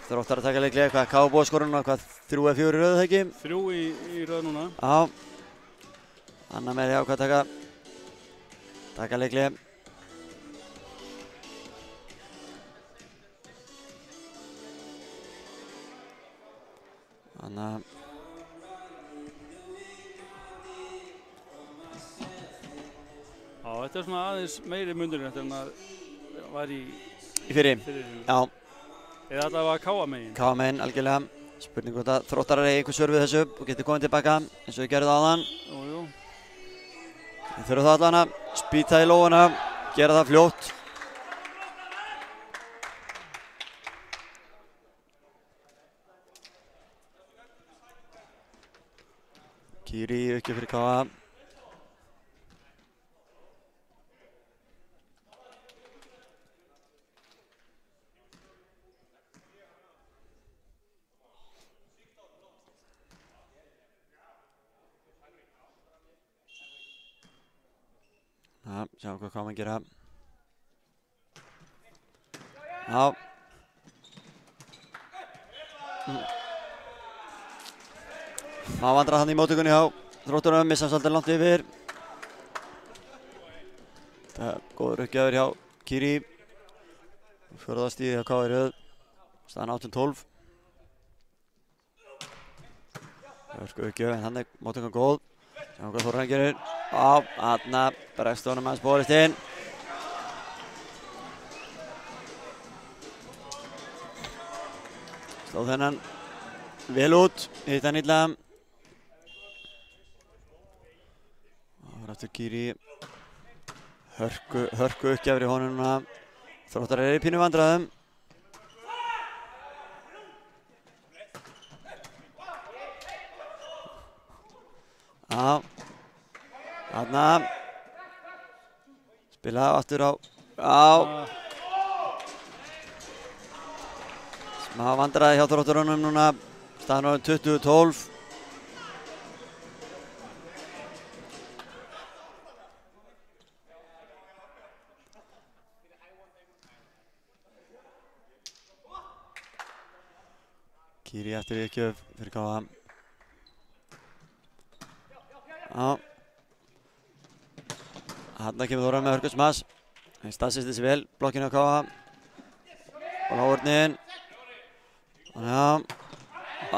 S1: Þróttar að taka leiklega, hvað Káa búið að skora núna, hvað 3 eða 4 í röð, ekki?
S2: 3 í röð núna.
S1: Já. Annar með því ákvað taka leiklega. Þannig að
S2: Já, þetta er svona aðeins meiri munurinn eftir en að var í
S1: fyrri. Já.
S2: Eða þetta var Káa megin.
S1: Káa megin, algjörlega. Spurning hvort að Þróttarar eigi einhver svör við þessu og geti komið tilbaka eins og þau gerðu áðan.
S2: Jú.
S1: Þeir þurfa það allan að spýta í lófana, gera það fljótt. Kiri ekki fyrir Káa. Já, sjá hvað Káa gera. Já. Má vandra hann í móttökunni hjá Þrótturum, missa svolítið langt yfir. Það er góður uppgjafur hjá Kiri. Fjórða stíð hjá Káa í röð. Staðan 18-12. Hörku uppgjöf, en hann er móttökan góð. Sjáum hvað Þórarinn gerir. Á, þarna bregst honum aðeins boltinn. Sló þennan vel út, hitt hann illa. Það var aftur Kiri. Hörku uppgjafur í honum núna. Þróttar í pínu vandræðum. Já. Þarna. Spila aftur á. Já. Smá vandræði hjá Þrótturunum núna. Staðan orðin 20-12. Kiri eftir uppgjöf fyrir Káa. Já. Þarna kemur Þórarinn með hörkusmass. Hann staðsestir sig vel, blokkinu á Káa. Og lágurnin. Já. Á.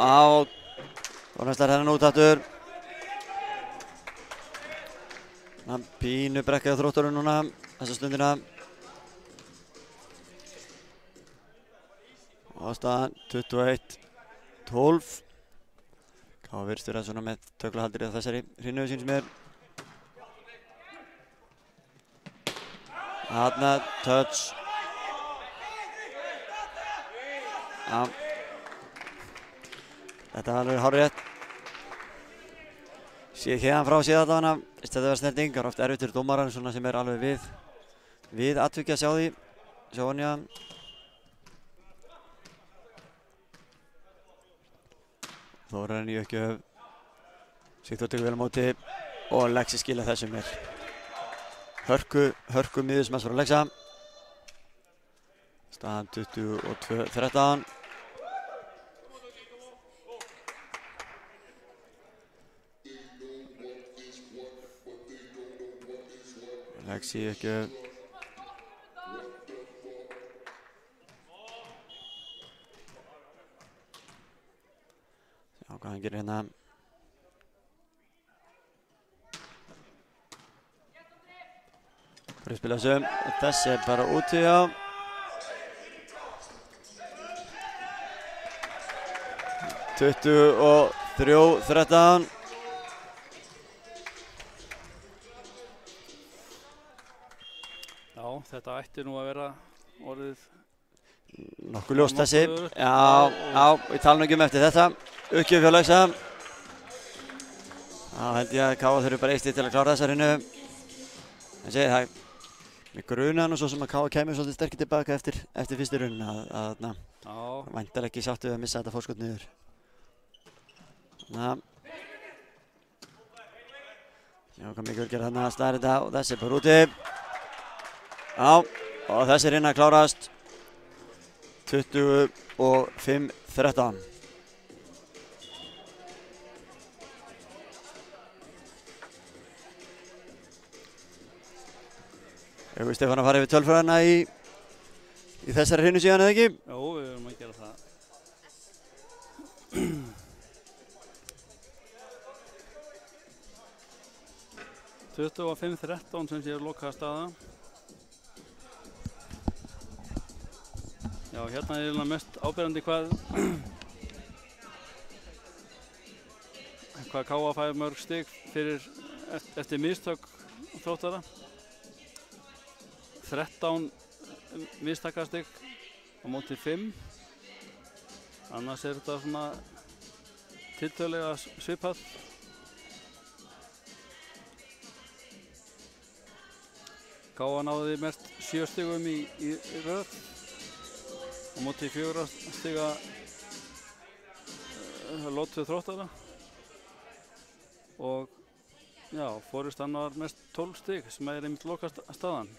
S1: Þórarinn slær hennan út aftur. Hann pínu brekkaði Þrótturinn núna þessa stundina. Og staðan 21-12. Káa virðist vera svona með töklahaldir í þessari hrinnu sín sem er. Þarna, touch. Já. Þetta var alveg hárrétt. Sé hérna frá séð allavega hana. Þetta var snerting, það er oft erfitt fyrir dómarann svona sem er alveg við atvikið að sjá því. Sjá hann já. Þórarinn í uppgjöf. Sigþór tekur vel á móti og Lexi skila þessum er. Hörku miðjursmass frá Lexa. Staðan 22-13. Lexi uppgjöf. Sjá hvað hann gerir hérna. Fyrir að spila þessum. Þessi er bara úti á. og 23-13.
S2: Já, þetta ætti nú að vera orðið
S1: nokkuð ljóst þessi. Já, við talum ekki eftir þetta. Uppgjöf hjá Lexa. Þá held ég að Káa þurfi bara eitt stig til að klára þessa hrinnu. En segir það, með grunan og svo sem að Káa kemur svolítið sterkir tilbaka eftir fyrstu runna að væntanlega ekki sáttu við að missa þetta fórskot niður. Já, hvað mikið vil gera þarna að staðar þetta og þessi er bara úti. Já, og þessi rinna klárast 25-13. Hefur við Stefán að fara yfir tölfræðina í þessari hrinnu síðan eða ekki?
S2: Jó, við erum að gera það. 25-13 sem sé lokaða staða. Já, hérna er mest áberandi hvað Káa fær mörg stig eftir mistök Þróttara. 13 mistakastig á móti 5. Annars er þetta svona tiltölulega svipað. Káa náði mest 7 stigum í röð á móti 4 stiga Lottu Þróttara og já, forystan var mest 12 stig sem er einmitt lokastaðan.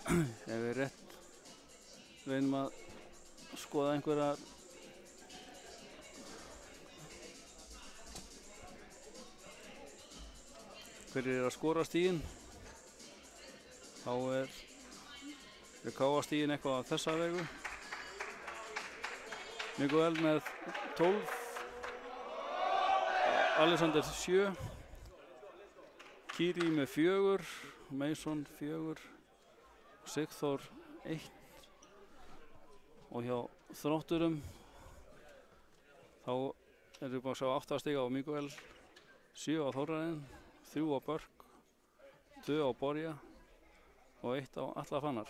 S2: Ef við rétt reynum að skoða einhverjar hverjir að skora stigin, þá er Káa stigin eitthvað á þessa vegu. Miguel með 12, Alexander 7, Kiri með 4, Mason 4, Sigþór 1 og hjá Þrótturum þá erum við búin að sjá 8 stiga á Miguel, 7 á Þórarinn, 3 á Börk, 2 á Borja og 1 á Atla Fannar.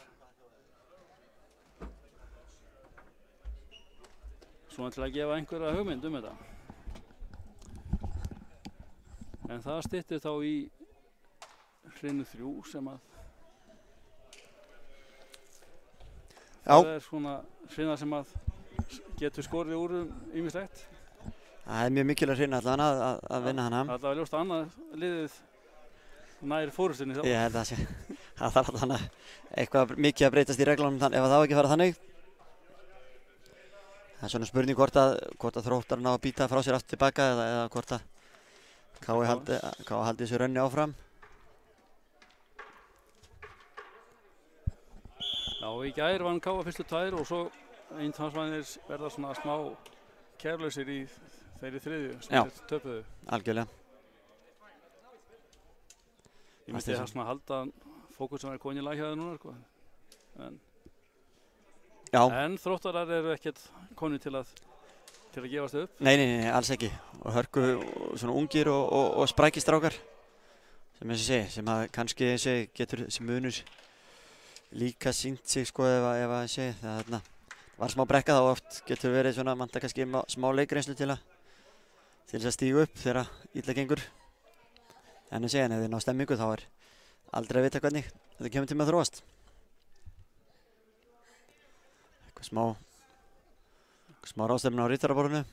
S2: Svona til að gefa einhverja hugmynd þetta. En það styttir þá í hrinu 3 sem að það er svona hrina sem að getur skorið úr ýmislegt.
S1: Það er mjög mikilvægt hrina allavega að vinna hana.
S2: Það var ljóst að annað liðið nær fórustinni þá.
S1: Ég held að það þarf allavega eitthvað mikið að breytast í reglunum ef það á ekki að fara þannig. Það er svona spurning hvort að Þróttar ná að býta frá sér aftur tilbaka eða hvort að Káa haldi þessu rönni áfram.
S2: Já, í gær vann Káa fyrstu 2 og svo Eintansvanir verða svona smá kærlausir í þeirri 3. sem þeir töpuðu.
S1: Algjörlega.
S2: Ég myndi það svona halda fókusum er komin í lag hjá það núna, sko. En Þróttarar eru ekkert konir til að gefast upp.
S1: Nei, alls ekki. Og hörku svona ungir og sprækir strákar sem að kannski getur þessi munur líka sýnt sig, sko, ef það var smá brekka þá oft getur verið svona manta kannski smá leikreynslu til þess að stígu upp þegar illa gengur. En ef þið ná stemmingu þá er aldrei að vita hvernig þetta kemur til með að þróast. Eitthvað smá ráðstefna á Ritaraborðinu.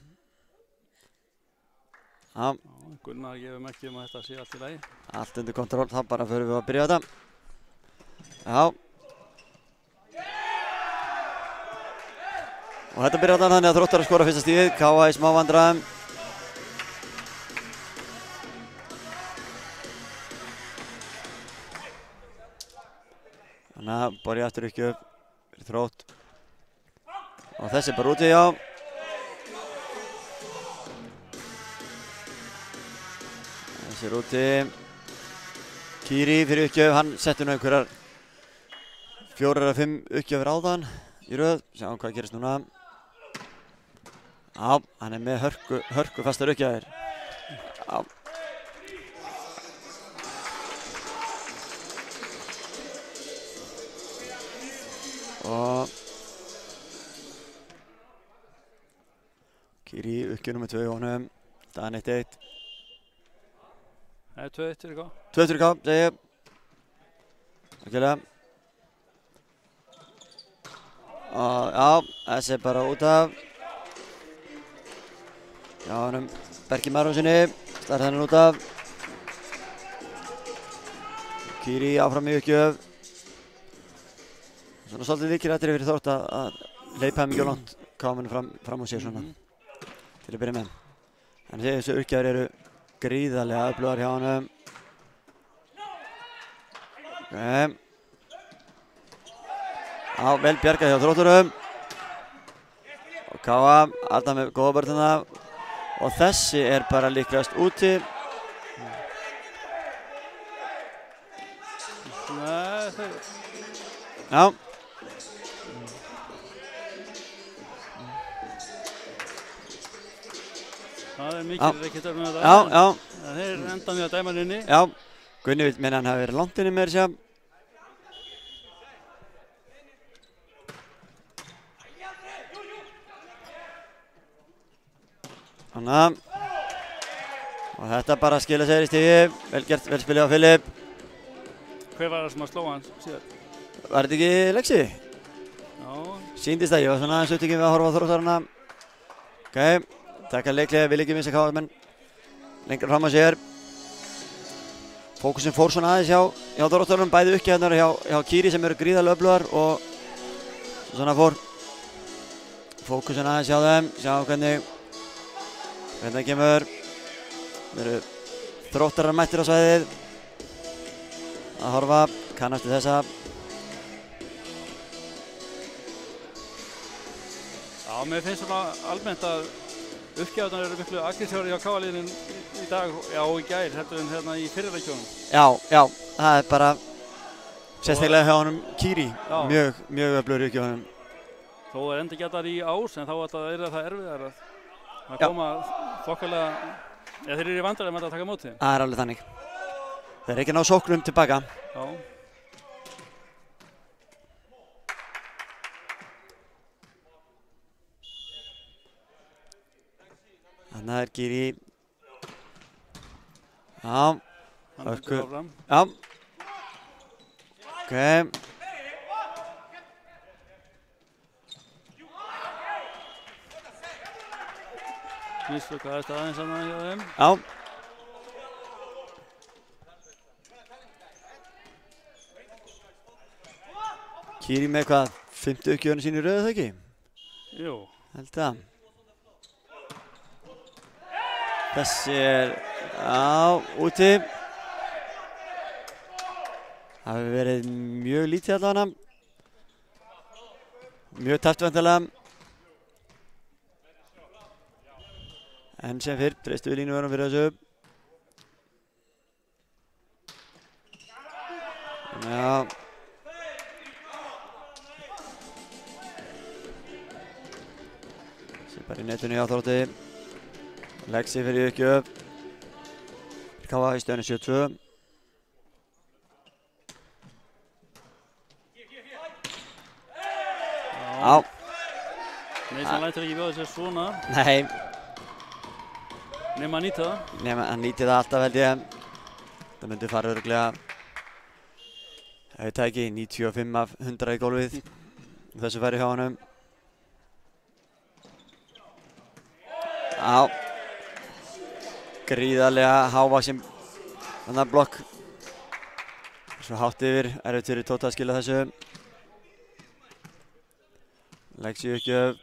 S2: Gunnar gefur merki að þetta sé allt í lagi.
S1: Allt undir kontról, þá bara förum við að byrja þetta. Já. Og þetta byrjar þannig að Þróttar skora fyrsta stigið, Káa í smá vandræðum. Þannig að Borja aftur ekki upp fyrir Þrótt. Og þessi bara úti, já. Þessi er úti. Kiri fyrir uppgjöf, hann setti nú einhverjar 4 eða 5 uppgjöfur áðan í röð. Sjáum hvað gerist núna. Já, hann er með hörku fastar uppgjöfur. Já. Og Kiri uppgjöf nummer 2 í honum. Dan 1-1.
S2: Það er 2-1 fyrir Káa.
S1: 2-1 fyrir Káa, segi ég. Okkurlega. Og já, þessi er bara út af. Já, honum Berki Marónsinni. Startar hann út af. Kiri áfram í uppgjöf. Svona svolítið líkirættri fyrir Þrótt að leipa þeim ekki á langt Káa fram á sér svona. Til að byrja með. En þessu uppgjafir eru gríðarlega öflugar hjá honum. Já, vel bjargað hjá Þrótturum. Og Káa, alltaf með góða börnuna. Og þessi er bara líklegast úti.
S2: Nei,
S1: Já.
S2: Það er mikið ekkert með þetta.
S1: Já.
S2: Þeir enda með að dæma hann inni.
S1: Já, Gunni vil meina hann hafi verið langt inni með þessi. Þannig að Og þetta bara skila sér í stigi. Vel gert, vel spilið á Filip.
S2: Hver var það sem að slóa hann síðan?
S1: Var þetta ekki Lexi?
S2: Já.
S1: Sýndist það, ég var svona aðeins upptekinn við að horfa á Þróttarana. Ok, taka leiklega, vil ekki missa KFM-menn lengra fram á sér. Fókusin fór svona aðeins hjá Þróttarunum, bæði uppgefnar hjá Kiri sem eru gríðarlega öflugar og svona fór fókusin aðeins hjá þeim, sjá hvernig það kemur. Það eru Þróttarar mættir á svæðið að horfa, kannastu þessa.
S2: Já, mér finnst svona almennt að uppgjáðunar eru miklu aggressívari hjá KFA-liðinu í dag, já og í gær, heldur en hérna í fyrirleikjunum.
S1: Já, það er bara sérstaklega hjá honum Kiri, mjög öflugur í honum.
S2: Þó það enda ekki allar í ás, en þá er það erfiðar að koma þokkalega, þeir eru í vandræðum að taka móti.
S1: Það er alveg þannig. Þeir ekki ná sóknum tilbaka.
S2: Já.
S1: Þannig er Kiri. Já.
S2: Örku.
S1: Já. Ok.
S2: Mislukkaðist aðeins saman hjá þeim.
S1: Já. Kiri með hvað, 50 uppgjöfunu sín í röðu það ekki?
S2: Jú.
S1: Held það. Þessi er, úti. Það hefur verið mjög lítið allavega. Mjög tæpt vantilega. En sem fyrr, treystu við línuverðum fyrir þessu. Já. Sér bara í netinu hjá Þrótti. Lexi fyrir uppgjöf. KFA í stöðunni 72. Já.
S2: Mason lætur ekki bjóða sér svona.
S1: Nei.
S2: Nema að nýta það.
S1: Nema að nýti það alltaf held ég. Það myndi fara örugglega, ég veit það ekki, 95 af 100 í gólfið. Þessu færi hjá honum. Já. Gríðarlega hávaxin annar blokk. Svo hátt yfir, erfitt fyrir Tóta að skila þessu. Lexi uppgjöf.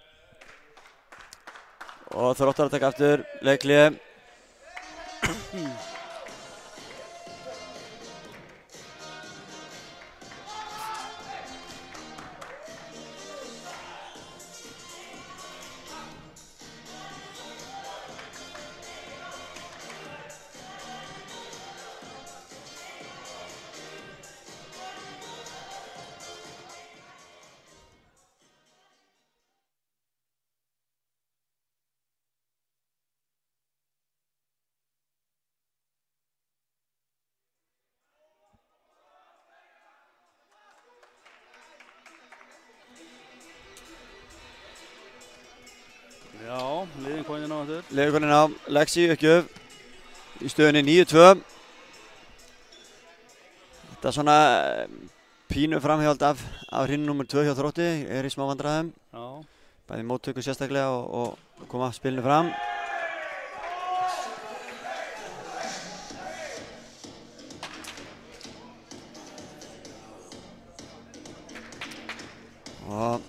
S1: Og Þróttar að taka aftur, leikli.
S2: Já, liðin konin á aftur.
S1: Liðin konin á, Lexi uppgjöf í stöðunni 9-2. Þetta er svona pínu framhjáld af hrinnu nummer 2 hjá Þrótti, er í smá vandræðum.
S2: Já.
S1: Bæði móttöku sérstaklega og koma spilinu fram. Og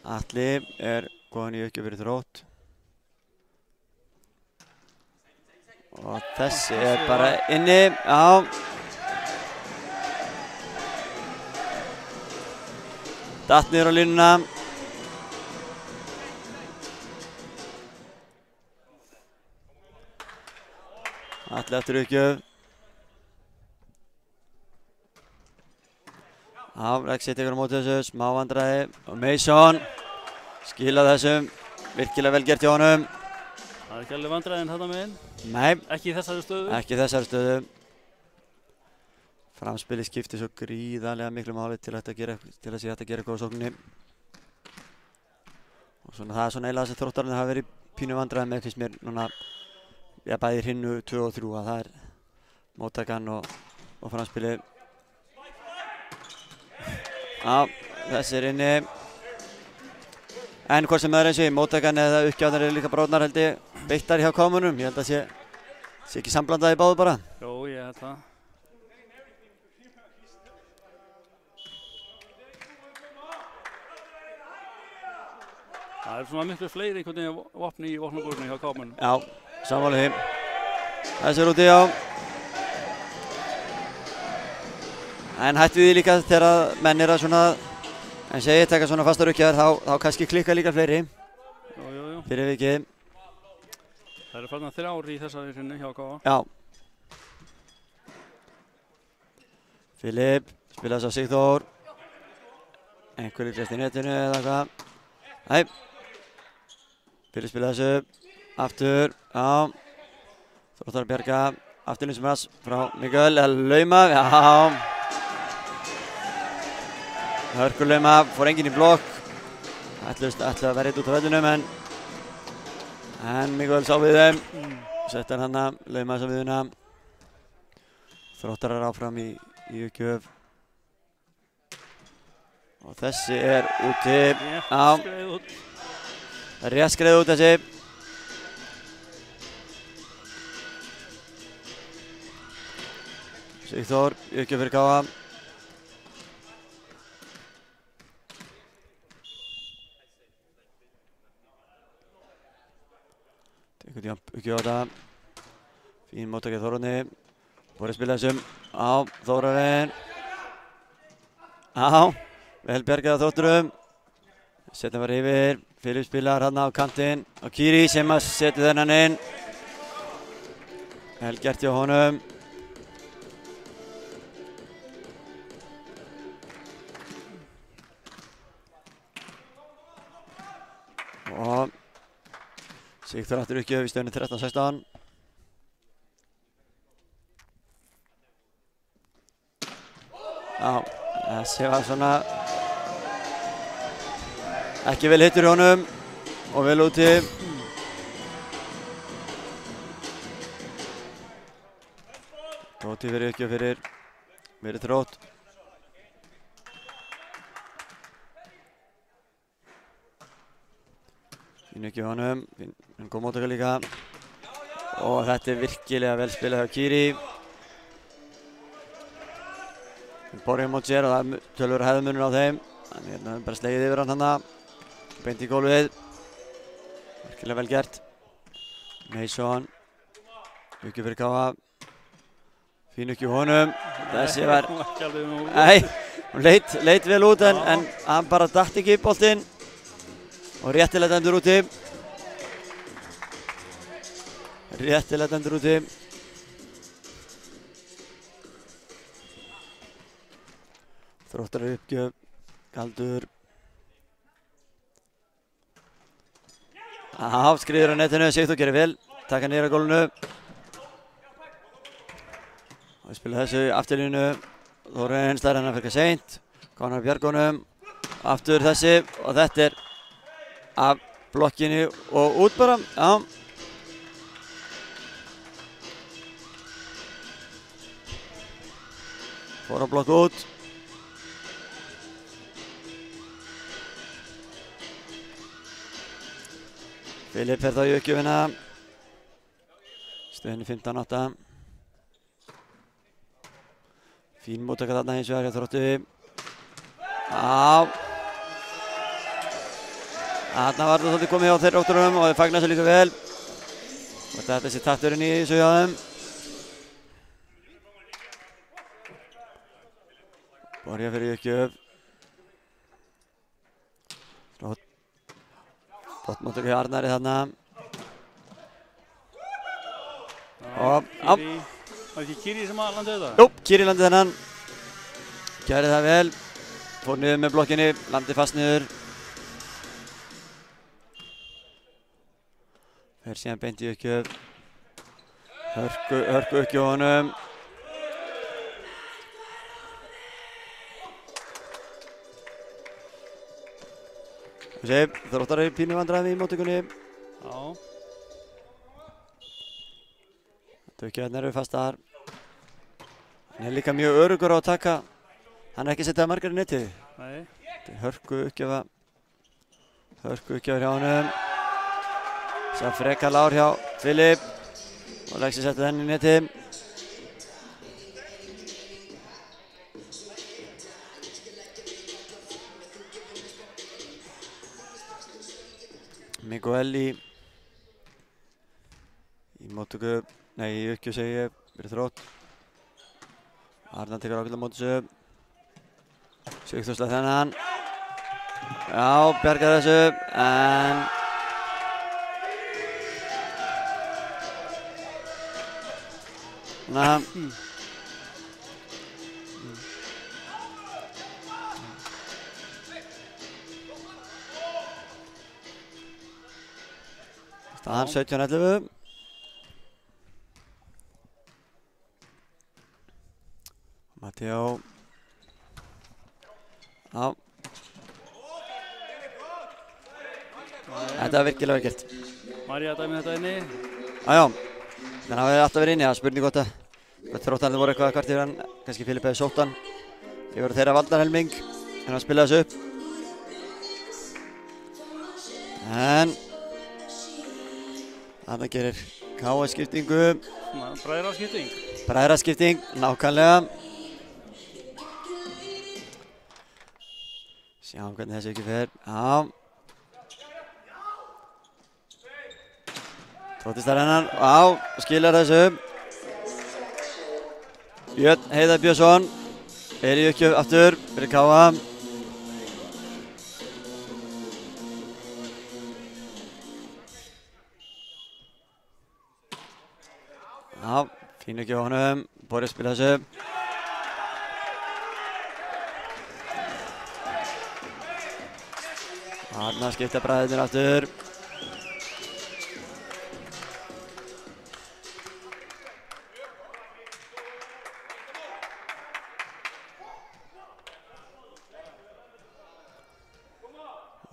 S1: Atli er góðan í uppgjöf fyrir Þrótt. Og þessi er bara inni, já. Datt niður á línuna. Atli eftir uppgjöf. Já, Lexi tekur á móti þessu, smá vandræði. Og Mason skila þessum, virkilega vel gert hjá honum.
S2: Það er ekki alveg vandræðin þarna meginn.
S1: Nei.
S2: Ekki í þessari stöðu.
S1: Ekki í þessari stöðu. Framspilið skiptir svo gríðarlega miklu máli til að sé hægt að gera eitthvað á sókninni. Og svona það svona eiginlega þessi Þróttararnir hafa verið pínu vandræði með finnst mér núna bæði hrinnu 2 og 3 að það er móttakan og framspilið. Já, þessi er inni. En hvort sem það er eins og móttakan eða uppgjáðar eru líka bróðnar held ég beittar hjá KM-unum. Ég held að sé ekki samblandað í báðu bara.
S2: Jó, ég held það. Það er svona miklu fleiri einhvern veginn vopni í vopnabúrinu hjá KM-unum.
S1: Já, sammála því. Þessi er úti, já. En hættu því líka þegar menn eru að svona, en segi taka svona fastar uppgjafir, þá kannski klikka líka fleiri.
S2: Jú.
S1: Fyrir vikið.
S2: Það eru farnar 3 í þessari hrinnu hjá KA.
S1: Já. Filip, spilaði svo Sigþór. Einhver líklegt í netinu eða hvað. Nei. Filip spilaði þessu. Aftur, já. Þróttar að bjarga. Afturlinsmars frá Mikael, lauma, já. Hörkur lauma, fór enginn í blokk. Ætlaði að vera eitt út á vellinum en Mikael sá við þeim. Settar hana, laumaði svo við hana. Þróttarar áfram í uppgjöf. Og þessi er úti.
S2: Skreið út.
S1: Það er rétt skreið út þessi. Sigþór, uppgjöf fyrir KA. Tekur jump uppgjöf á þetta. Fín móttakið Þórarni. Voru að spila þessum á Þórarinn. Já, vel bjargað á Þrótturum. Setja var yfir. Filip spilar hann á kantinn. Og Kiri sem að setja þennan inn. Vel gert hjá honum. Og Sigþór aftur uppgjöf í stöðunni 13-16. Já, þessi var svona ekki vel hittur í honum og vel úti. Tóti fyrir uppgjöf fyrir Þrótt. Fín uppgjöf í honum, fín góð móttaka líka. Og þetta er virkilega vel spilað hjá Kiri. Borja mót sér og það er tölvöru hefðmunur á þeim. Þannig hérna er bara slegið yfir hann hana. Beint í gólfið. Virkilega vel gert. Mason. Uppgjöf fyrir KA. Fín uppgjöf honum. Þessi var... Nei, hún leit vel út en hann bara datt ekki boltinn. Og réttilega dæmdur úti. Réttilega dæmdur úti. Þróttar uppgjöf, Galdur. Skriður á netinu, Sigþór gerir vel. Taka niður á gólfinu. Og spila þessu afturlínu. Þórarinn slær hann að fyrka seint. Konar bjargunum. Aftur þessi og þetta er af blokkinu og út bara. Já. Fór á blokk út. Filip fer þá í uppgjöfina. Stöðunni 15-8. Fín móttaka þarna hins vegar hjá Þrótti. Já. Þarna var það svolítið komið á þeirra Þrótturum og þeir fagnar sér líka vel. Og þetta er þessi takturinn í þessu hjá þeim. Borja fyrir uppgjöf. Flott móttaka hjá Arnari þarna. Og á.
S2: Var ekki Kiri sem að landi þetta?
S1: Jú, Kiri landi þennan. Gerði það vel. Fór niður með blokkinni, landi fast niður. Fer síðan beint í uppgjöf. Hörku uppgjöf honum.
S3: Þróttar er pínu vandræðum í móttökunni.
S2: Já.
S3: Tökjarnar eru fastar. Hann er líka mjög öruggur á að taka. Hann er ekki setjað margar í netið.
S2: Nei.
S3: Þetta er hörku uppgjöfa hjá honum. Sjá frekar lár hjá Filip. Og Lexi setja þenni í netið. Miguel í móttöku, nei í uppgjöf segi ég, fyrir Þrótt. Arnar tekur ákveðlega móti þessu. Sigþór slæði þennan. Já, bjargar þessu, en staðan 17-11. Matteo. Já. Þetta var virkilega vel gert.
S2: María dæmi þetta inni.
S3: Já. Þannig að við alltaf verið inni. Það er spurning hvort Þróttarnir voru eitthvað kvart yfir hann. Kannski Filip hefði sótt hann. Þeir voru þeirra valdarhelming. En hann spilaði þessu upp. En þarna gerir K.A. skiptingu.
S2: Bræðraskipting.
S3: Bræðraskipting, nákvæmlega. Sjáum hvernig þessu ekki fer. Já. Þróttistar hennar. Já, skilar þessu. Björn Heiðar Björnsson er í uppgjöf aftur fyrir K.A. Já, fín uppgjöf á honum. Boris spila þessu. Arnar skipta bræðirnir aftur.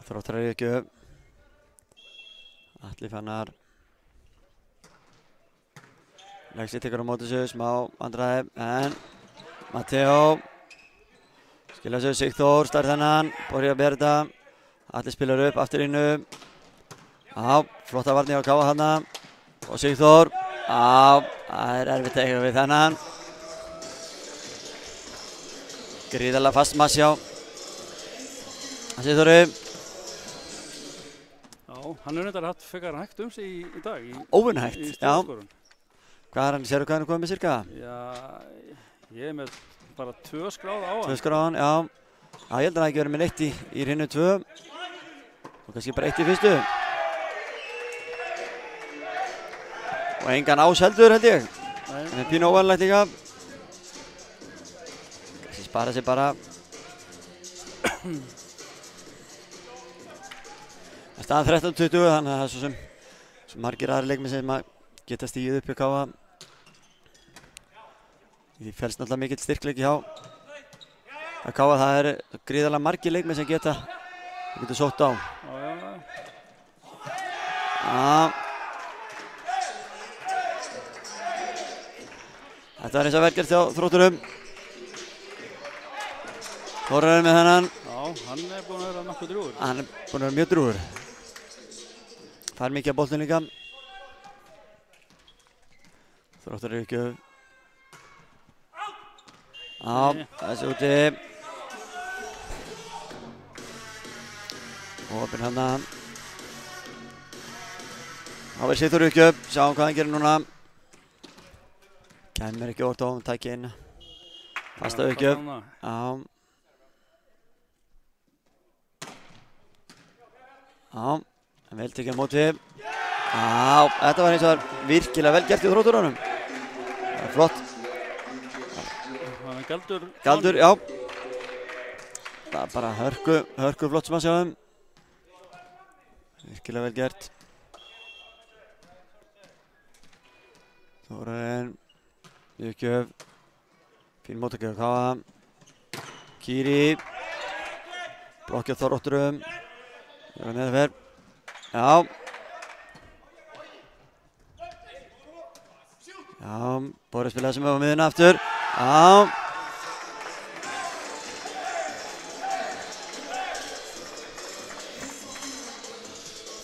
S3: Þróttar er í uppgjöf. Atli Fannar. Lexi tekur á móti þessu, smá vandræði, en Matteo skilja þessu, Sigþór, starf þennan, Borja Berda, Atli spilar upp, aftur innu, já, flotta varni á K.A. þarna, og Sigþór, já, það er erfitt að eiga við þennan, gríðarlega fast massi á Sigþóri.
S2: Já, hann er reyndar hatt frekar hægt sig í dag.
S3: Óvenhægt,
S2: í
S3: já.
S2: skorun.
S3: Hvað er hann, sérðu hvað hann er komið með cirka?
S2: Já, ég er með bara 2 skráð á hann.
S3: 2 skráð á hann, já. Já, ég held að hann ekki verið með neitt í hreinu 2. Og kannski bara 1 í fyrstu. Og engan ás heldur, held ég.
S2: Nei.
S3: En er pínu óvanlegt líka. Kannski spara sig bara. Það er staðan 13-20, þannig að það er svo margir aðri leikmenn sem geta stígið upp hjá K.A. Því felst náttúrulega mikill styrkleiki hjá K.A. Það er gríðarlega margir leikmenn sem geta sótt á. Já. Þetta var eins og verkert hjá Þrótturum. Þórarinn með þennan.
S2: Já, hann er búinn að vera nokkuð drjúgur.
S3: Hann er búinn að vera mjög drjúgur. Fær mikið af boltinn líka. Þróttar eru ekki. Já, þessi úti. Opinn hana. Þá verður Sigþór ekki upp. Sjáum hvað hann gerir núna. Kæmur ekki óvart á hann, tækja inn. Fasta ekki upp. Já. Já, en vel tekið á móti. Já, þetta var eins og virkilega vel gert í Þrótturunum. Það er flott.
S2: Það er Galdur.
S3: Galdur, já. Það er bara hörku flott sem að sjá þeim. Virkilega vel gert. Þórarinn. Mjögjöf. Fín móttöku á K.A. Kýri. Blokkið á Þrótturum. Jörgur niður fyrr. Já. Já, Bóri spilaði sem á miðuna aftur. Já.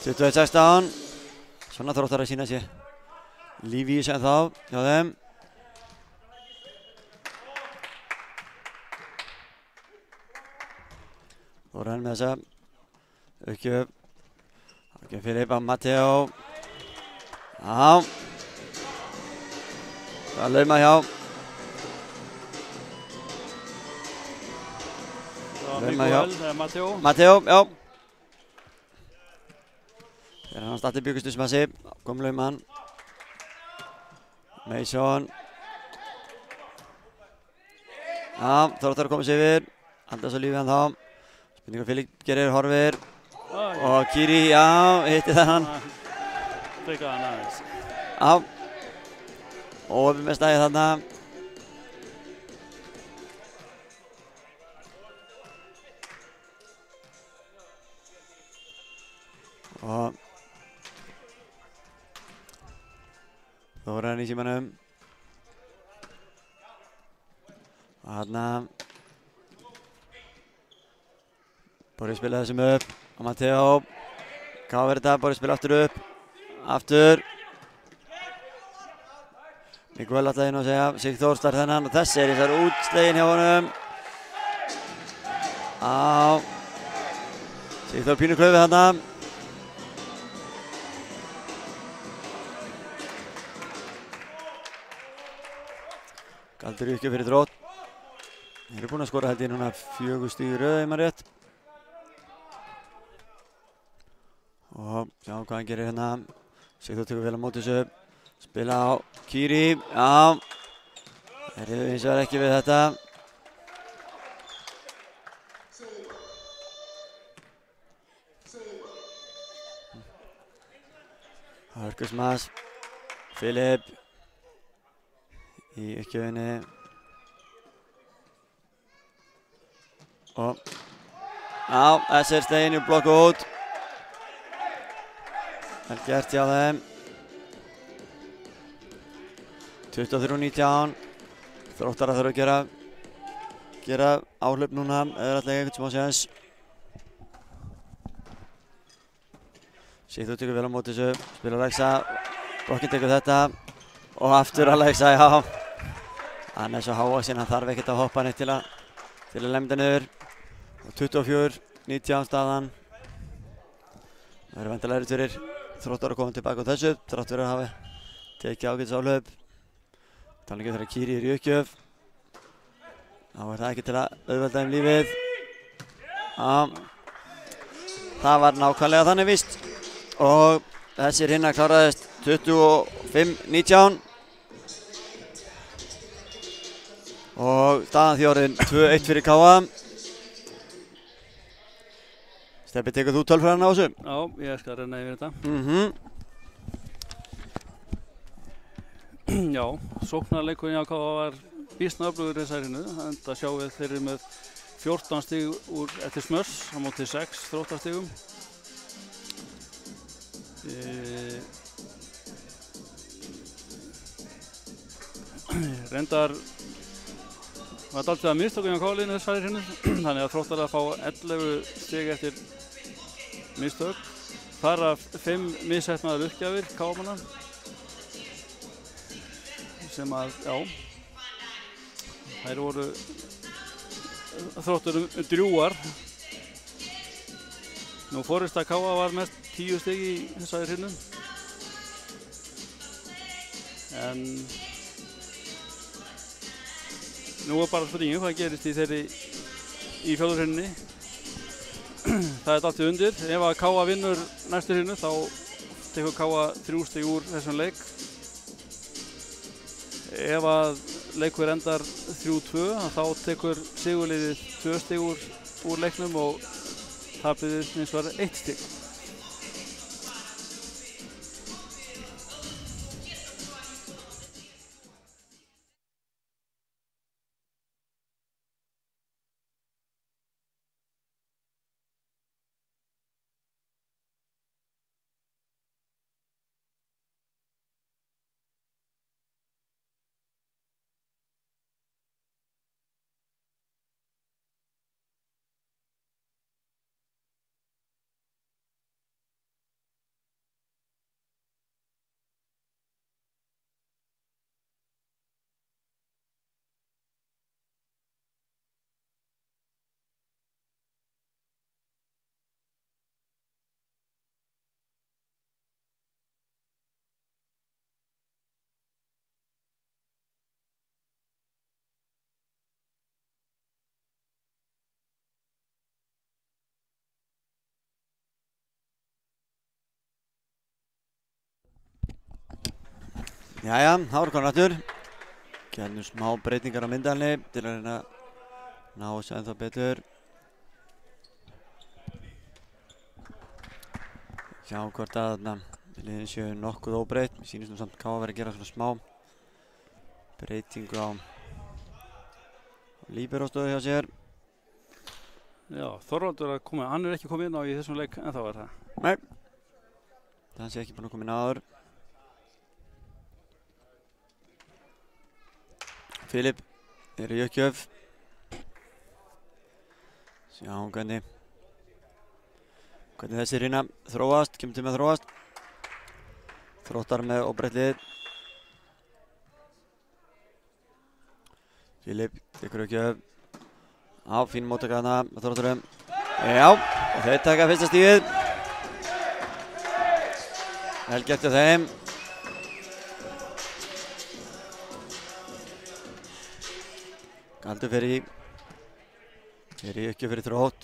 S3: Tuttugu 16. Svona Þróttar að sína sér lífi í sem þá hjá þeim. Þóra með þessa uppgjöf. Uppgjöf Filip á Matteo. Já. Það er lauma hjá.
S2: Það var Mikael, eða Matteo.
S3: Matteo, já. Þegar hann starti byggustuðsmassi, kom lauman. Mason. Já, Þróttar að koma sér yfir. Andast á lífi hann þá. Spurning hvað Filip gerir, horfir. Og Kiri, já, hitti þennan.
S2: Tryggaði hann aðeins.
S3: Já. Og við með stæði þarna. Og Þóra hann í símanum. Og þarna Bóri spilaði þessum upp á Matteo. Hvað verður þetta? Bóri spila aftur upp. Aftur. Mikael alltaf inn og segja Sigþór starf þennan og þessi er þessar útslegin hjá honum. Á. Sigþór pínu klöfið þarna. Galdur í uppgjöf fyrir Þrótt. Þeir eru búin að skora held ég núna 4 stig í röð ef maður rétt. Og sjá hvað hann gerir hérna. Sigþór tekur vel á móti þessu. Spila á Kiri. Já. Þeir eru hins vegar ekki við þetta. Hörgusmas. Filip. Í uppgjöfinni. Og já, þessi er slegin í blokku út. Vel gert hjá þeim. 23-19. Þróttar að þurfa að gera áhlaup núna eða alltaf eitthvað smá séns. Sigþór tekur vel á móti þessu. Spila Alexa. Blokkinn tekur þetta. Og aftur Alexa, já. Hann er svo hávaxinn, hann þarf ekkert að hoppa neitt til að lemda niður. Og 24-19 staðan. Það verður vendilega erfitt fyrir Þróttar að koma tilbaka á þessu. Þrátt fyrir að hafa tekið ágætis áhlaup. Talningu þegar Kiri er í uppgjöf. Þá er það ekki til að auðvelda þeim lífið. Það var nákvæmlega þannig víst. Og þessi hinna kláraðist 25-19. Og staðan því orðin 2-1 fyrir KA. Stebbi, tekur þú tölfræðina á þessu?
S2: Já, ég skal renna yfir þetta. Já, sóknarleikurinn hjá KA var býsna öflugur í þessari hinu. Enda sjáum við þeir eru með 14 stig eftir smörs á móti 6 Þróttarstigum. Reyndar var dálítið að mistökum hjá KA-liðinu þessari hinu. Þannig að Þróttar að fá 11 stig eftir mistök. Þar af 5 misheppnaðar uppgjafir KA-manna. Sem að, já, þær voru Þróttur drjúgar. Nú forysta KA var mest 10 stig í þessari hinu. En nú er bara spurningin hvað gerist í fjórðurhrinni. Það er dálítið undir. Ef að KA vinnur næstu hrinu þá tekur KA 3 stig úr þessum leik. Ef að leikur endar 3-2 þá tekur sigurliðið 2 stig úr leiknum og tapliðið hins vegar 1 stig.
S3: Jæja, þá er konar aftur. Gerðum smá breytingar á myndalni til að reyna að ná þessu ennþá betur. Sjá hvort að liðin séu nokkuð óbreytt. Mér sýnist samt K.A. að vera að gera svona smá breytingu á líberóstöðu hjá sér.
S2: Já, Þorvaldur er komið, hann er ekki komið inn á í þessum leik en þá er það.
S3: Nei, það sé ekki búinn að koma inn áður. Filip er í uppgjöf. Sjáum hvernig þessi rýna þróast, kemur til með að þróast. Þróttar með óbreytt lið. Filip tekur uppgjöf. Á, fín móttaka þarna með Þrótturum. Já, og þeir taka fyrsta stígið. Vel gert hjá þeim. Galdur fer í uppgjöf fyrir Þrótt.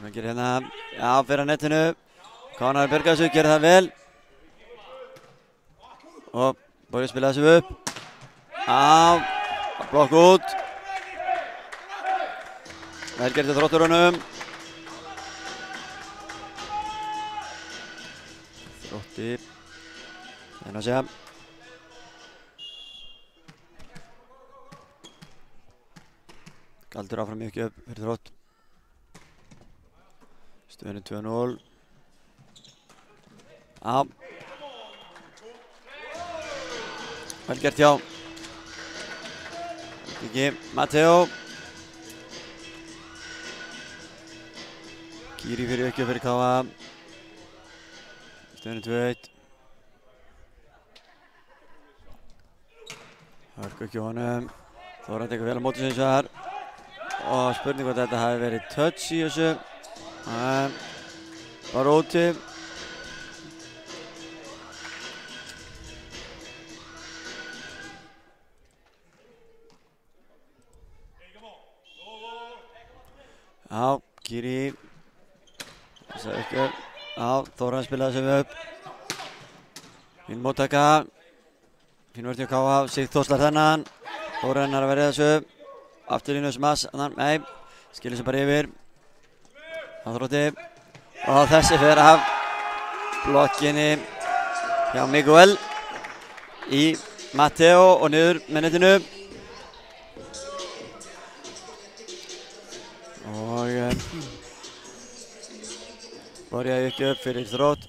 S3: Það gerir hérna, já, fyrir að netinu. Kánar bjargar þessu, gerir það vel. Og Bóri spilaði þessu upp. Á, blokk út. Vel gert hjá Þrótturunum. Þrótti. En að segja. Galdur áfram í uppgjöf fyrir Þrótt. Stöðunni 2-0. Á. Vel gert hjá. Ekki Matteo. Kiri fyrir uppgjöf fyrir K.A. Stöðunni 2-1. Hörku ekki honum. Þóra tekur vel á móti sem þar. Og spurning hvort þetta hafi verið touch í þessu. Bara úti. Já, Kiri. Þessa uppgjöf. Já, Þóra spilaði sem upp. Fín móttaka. Fín vörð hjá K.A. Sigþór slar þennan. Þóra hennar að verja þessu. Aftur inn á smass. Nei, skilir sem bara yfir. Það Þrótti. Og þessi fer af blokkinni hjá Miguel í Matteo og niður með netinu. Og Borja ekki upp fyrir Þrótt.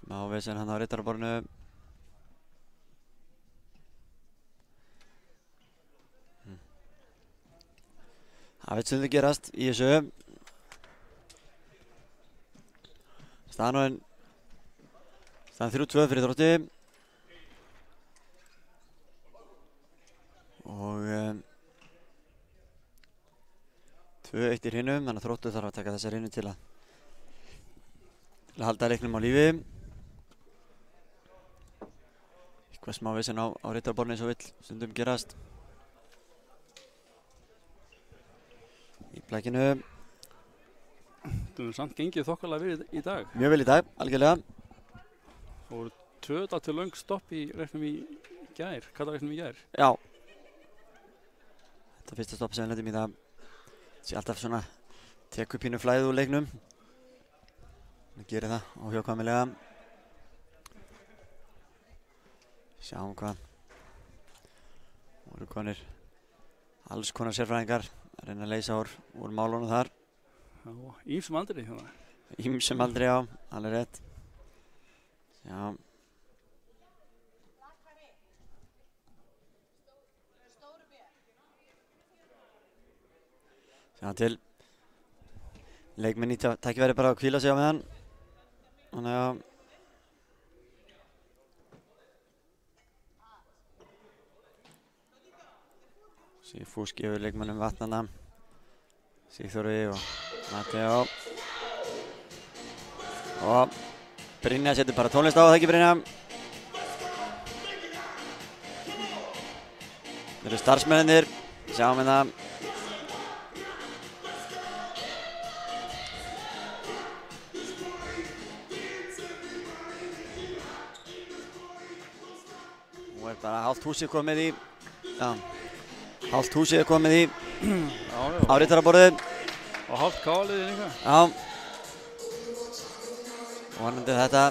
S3: Smá vesen hann á rittaraborðinu. Það veit sem þau gerast í þessu. Staðan 3-2 fyrir Þrótti. Og 2-1 í hinum, þannig að Þróttur þarf að taka þessa hinu til að halda leiknum á lífi. Eitthvað smá vesen á rittaraborðinu eins og vill stundum gerast. Í blækinu.
S2: Það er samt gengið þokkalega við í dag.
S3: Mjög vel í dag, algjörlega.
S2: Það voru 2 til löng stopp í reiknum í gær, kallaleiknum í gær.
S3: Já. Þetta fyrsta stopp sem við lendum í það sé alltaf svona tekur pínu flæðið úr leiknum. Það gerir það óhjákvæmilega. Sjáum hvað. Voru konir alls konar sérfræðingar að reyna að leysa úr málunum þar.
S2: Já, ýmsum aldri hérna.
S3: Ýmsum aldri, já, alveg rétt. Já. Sjá til. Leikmenn nýta tækifæri bara að hvíla sig á meðan. Þannig að Sigfús gefur leikmönnum vatnana. Sigþóri og Matteo. Og Brynja setur bara tónlist á, það ekki Brynja? Það eru starfsmennir sjáum hérna. Nú bara hálft húsið komið í, hálft húsið komið í áritaraborðið.
S2: Og hálft káliðið líka.
S3: Já. Vonandi þetta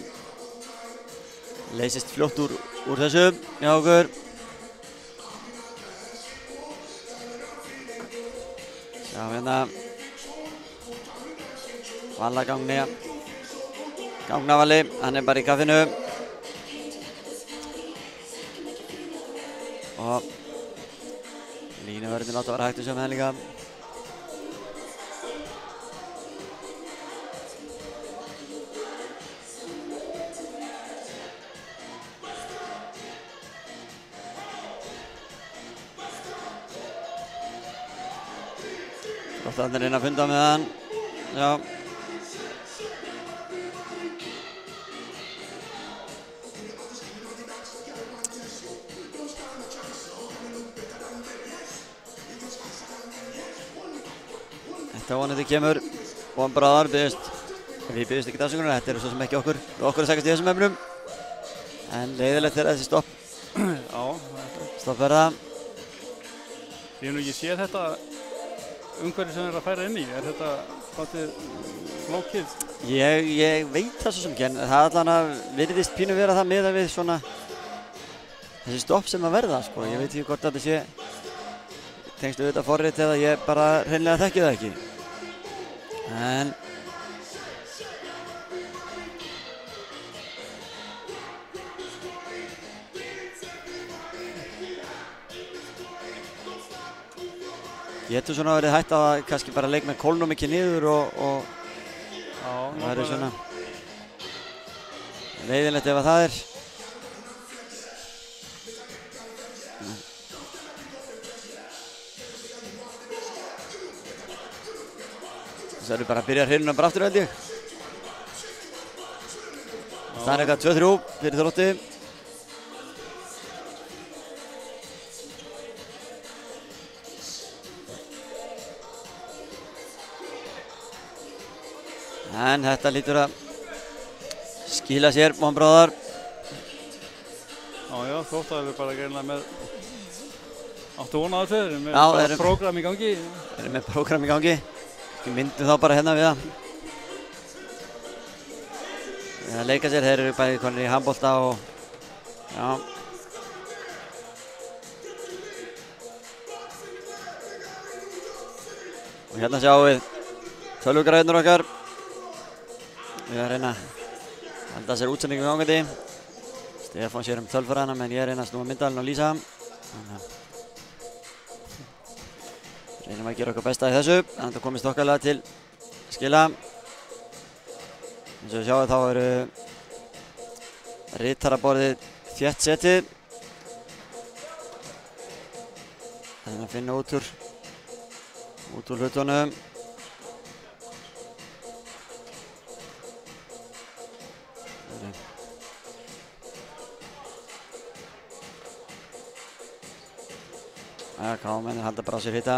S3: leysist fljótt úr þessu hjá okkur. Sjáum hérna Valla Gangnavalli, hann bara í kaffinu. Og línuvörðin láta vera hægt sem það líka. Þarna reyna að funda með hann. Já. Þetta vonandi kemur von bráðar, við biðjumst ekki afsökunar, þetta eru svo sem ekki okkur að sækast í þessum efnum. En leiðilegt er þessi stopp.
S2: Já.
S3: Stoppverða.
S2: Ég hef nú ekki séð þetta umhverfi sem að færa inn í. Þetta látið flókið?
S3: Ég veit það svo sem ekki, en það allan að virðist pínu vera það miðað við svona þessi stopp sem að verða, sko. Ég veit ekki hvort þetta sé tengst auðvitað forrit eða ég bara hreinlega þekki það ekki. En getur svona verið hægt að kannski bara leikmenn kólnum ekki niður og það er svona leiðinlegt ef að það er. Það eru bara að byrja hreinu bara aftur, held ég. Það er eitthvað 2-3 fyrir Þrótti. En þetta lítur að skila sér, vonbráðar.
S2: Já, Þrótt að við bara greinlega með áttu vona á þessu, erum með prógram í gangi.
S3: Erum með prógram í gangi. Við myndum þá bara hérna við það. Við að leika sér, þeir eru bæði konir í handbolta og já. Og hérna sjáum við tölvugræðurnar okkar. Við að reyna að halda sér útsendingu gangandi. Stefán sér tölvfærana, menn ég reyna að snúa myndalinn og lýsa. Reynum að gera okkar besta í þessu, en það komist okkarlega til skila. Eins og við sjáum þá eru ritaraborðið þétt setið. Þannig að finna út úr hlutunum. Kámennir halda bara á sér hita.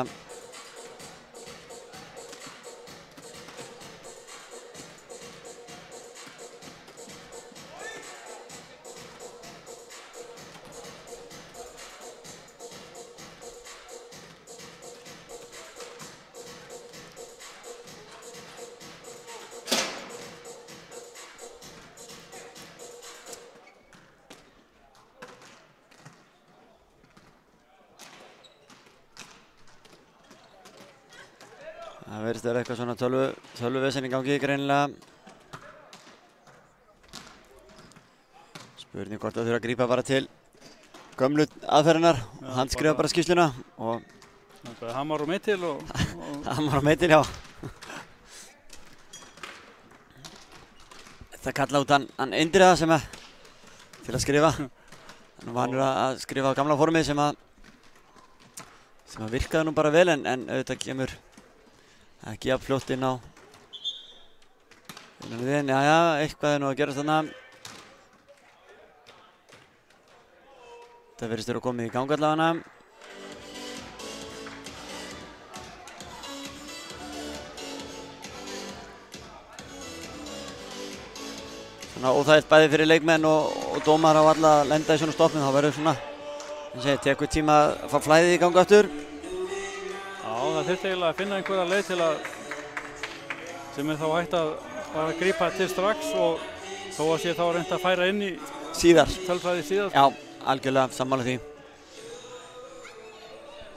S3: Það verðist vera eitthvað svona tölvuvesen í gangi greinilega. Spurning hvort það þurfa að grípa bara til gömlu aðferðinar og handskrifa bara skýrsluna.
S2: Bara hamar og meitil og
S3: hamar og meitil, já. Það kalla út hann Indriða sem að til að skrifa. Hann var að skrifa á gamla formið sem að virkaði nú bara vel en auðvitað kemur ekki jafn fljótt inn á liðin. Jæja, eitthvað er nú að gerast þarna. Það virðist vera komið í gang allavega. svona óþægilegt bæði fyrir leikmenn og dómar á alla að lenda í svona stoppum, þá verður svona, eins og ég tekur tíma að fá flæðið í gangi aftur.
S2: Já, það þurfti eiginlega að finna einhverja leið til að sem þá hægt að bara grípa til strax og þó að sé þá reynt að færa inn í
S3: Síðar.
S2: tölfræði síðar.
S3: Já, algjörlega, sammála því.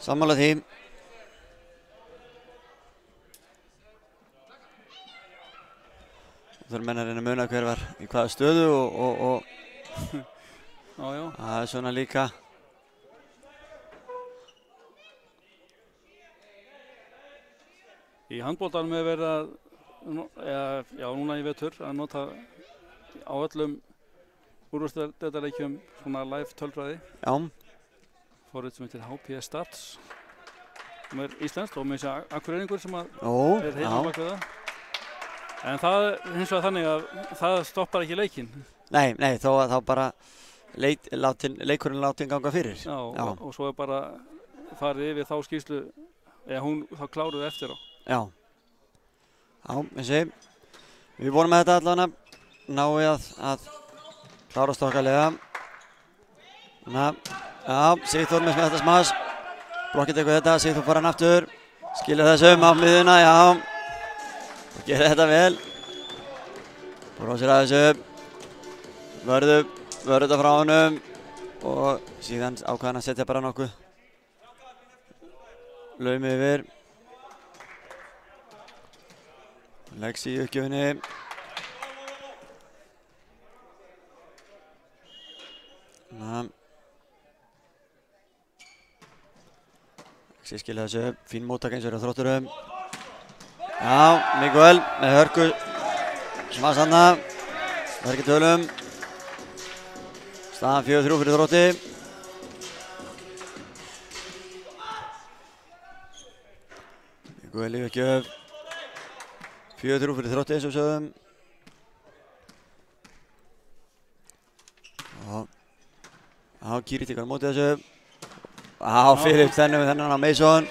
S3: Sammála því. Þú þurfum menn að reyna að muna hver var í hvaða stöðu og
S2: Já.
S3: það er svona líka.
S2: Í handboltanum hefur verið að, já núna í vetur, að nota á öllum úrvalsdeildarleikjum svona live tölfræði.
S3: Já,
S2: Forrit sem heitir HPS Stats, sem er íslenskt og með þessi Akureyringur sem að er heima bak við það. En það er hins vegar þannig að það stoppar ekki leikinn.
S3: Nei, þó að þá bara leikurinn látin ganga fyrir.
S2: Já. Og svo er bara farið yfir þá skýrslu, eða hún þá kláruð eftir á.
S3: Já, eins og við vonum með þetta allavega, náum að klárast okkarlega. Sigþór með þetta smas, blokkið tekur þetta, Sigþór fara hann aftur, skilja þessum á miðuna, já. Og gerir þetta vel. Bróðir að þessu. Vörður þetta frá honum. Og síðan ákvæðan að setja bara nokkuð laumi yfir. Leggs í uppgjöfinni. Leggs í skilja þessu. Fín móttak eins og á Þrótturum. Já, Miguel með hörku smasanna, það er ekki tölum. Staðan 4-3 fyrir Þrótti. Miguel yfirgjöf. 4-3 fyrir Þrótti eins og við sögðum. Já, Kiri tekur á móti þessu. Já, fyrir þennan á Mason.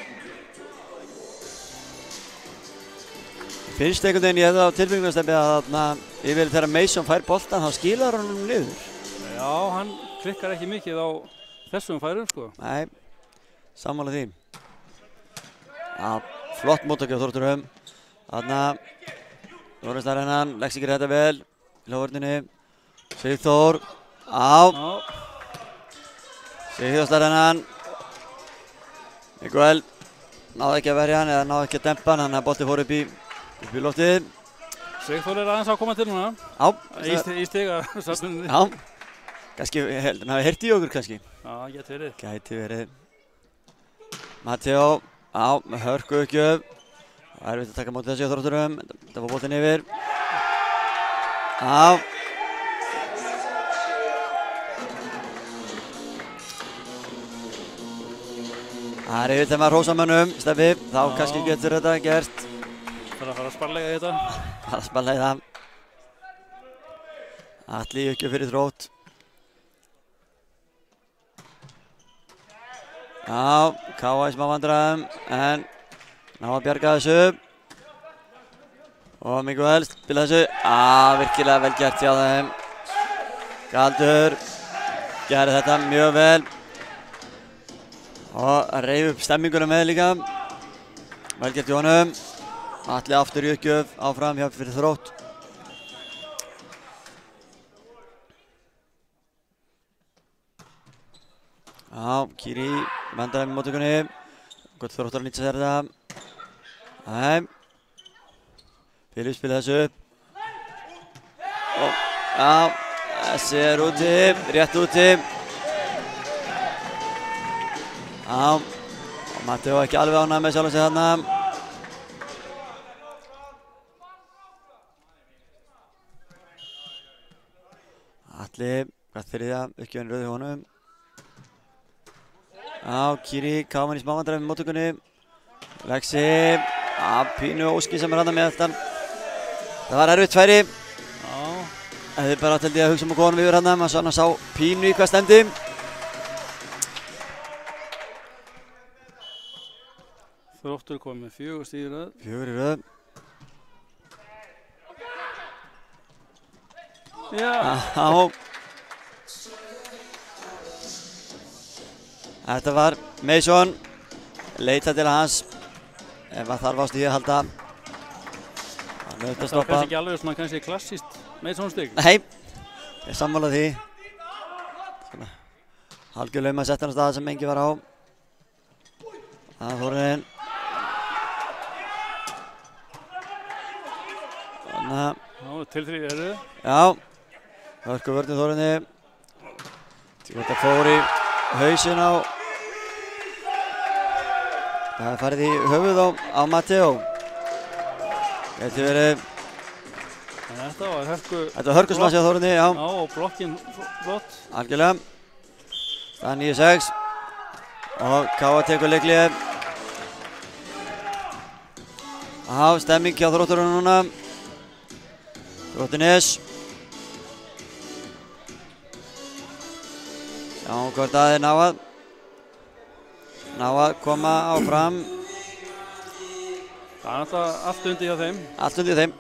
S3: Finnst einhvern veginn ég hefði á tilbyggingastemmi að yfir þegar Mason fær boltan þá skilar hann niður.
S2: Já, hann klikkar ekki mikið á þessum færum sko.
S3: Nei, sammála því. Já, flott móttökja á Þrótturum. Þarna, Þórustarennan, Leggs gerir þetta vel. Í hljóðvörninni, Sigþór. Já. Sigþórsstarennan. Miguel náði ekki að verja hann eða náði ekki að dempa hann, þannig að bolti fór upp í loftið.
S2: Sigþór er aðeins að koma til núna.
S3: Já.
S2: Í stigasafnunni.
S3: Já. Kannski, hann hafi heyrt í okkur kannski.
S2: Já, geti verið.
S3: Gæti verið. Matteo, með hörku uppgjöf. Það er erfitt að taka móti þessu á Þrótturum. Þetta var boltinn yfir. Það er yfir þeim að hrósamönnum, Steffi. Þá kannski getur þetta gert.
S2: Það er að fara að sparlega í þetta.
S3: Það er að sparlega í það. Atli uppgjöf fyrir Þrótt. Já, Káa í smá vandræðum, en ná að bjarga þessu. Og Miguel spila þessu. Virkilega vel gert hjá þeim. Galdur gerði þetta mjög vel. Og reif upp stemminguna með líka. Vel gert í honum. Atli aftur í uppgjöf, áfram hjá fyrir Þrótt. Já, Kiri vandræði með móttökunni. Gott Þróttur að nýta sér þetta. Nei. Filip spila þessu upp. Já, þessi er úti, rétt úti. Já, og Matteo ekki alveg ánægður með sjálfan sig þarna. Atli, grætt fyrir það, uppgjöfin rauð í honum. Já, Kiri, Káman í smá vandræði með móttökunni. Lexi, pínu óski sem er hana með þetta. Það var erfitt færi. Það er bara til því að hugsa um að konum yfir hana. Maður sá pínu í hvað stemdi.
S2: Þróttur kom með 4 stig í röð.
S3: 4 í röð. Já. Þetta var Mason. Leita til hans. Ef að þarf á stíði að halda.
S2: Þetta var kannski ekki alveg svona kannski klassískt Mason-stig.
S3: Nei, ég sammála því. Svona hálfgjör lauma settur á stað sem engi var á. Það Þórarinn. Þannig að...
S2: Já, til 3 eru.
S3: Já, hörku vörðin Þórarinni. Þetta fór í hausinn á... Það farið í höfuð á Matteo. Gæti verið...
S2: Þetta var hörku...
S3: Þetta var hörkusmassi á Þórarinni, já.
S2: Já, og blokkinn flott.
S3: Algjörlega. Það 9-6. Og Káa tekur leiklið. Já, stemming hjá Þrótturunum núna. Þróttunes. Sjáum hvort að þeir ná að koma áfram.
S2: Það er alltaf allt undir hjá þeim.
S3: Allt undir þeim.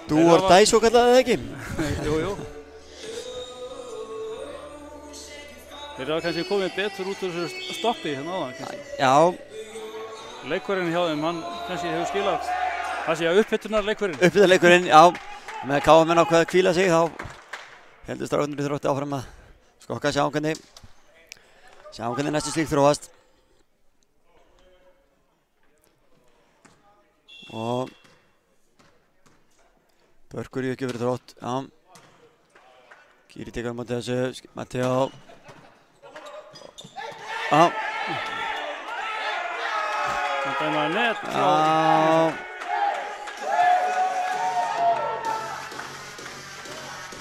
S3: Do or die, svo kallaði það ekki?
S2: Jú. Þeir hafa kannski komið betur út úr þessu stoppi hérna áðan kannski.
S3: Já.
S2: Leikurinn hjá þeim, hann kannski hefur skilað. Það sé að uppbytunar leikurinn.
S3: Uppbytunar leikurinn, já. Með Káa menn ákveða að hvíla sig, þá heldur strákarnir í Þrótti áfram að skokka, sjáum hvernig næstu slík þróast. Og Börkur í ekki fyrir Þrótt, já. Kýri tekur á móti þessu, Matteo. Já.
S2: Það dæmaði net.
S3: Já.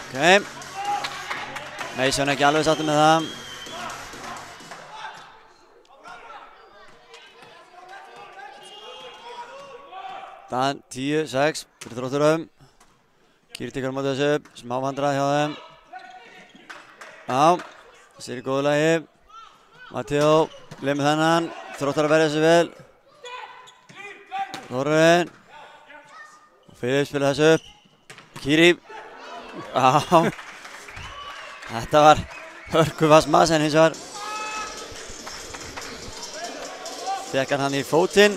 S3: Ok. Mason ekki alveg sáttur með það. Það 10-6 fyrir Þrótturum. Kýri tekur á móti þessu, smá vandræði hjá þeim. Já, það sér í góðu lagi. Matteo, lemur þennan. Þróttar að verja þessu vel. Þórarinn. Filip spila þessu upp. Kýri. Já. Þetta var hörkuvassmass en hins vegar fékk hann í fótinn.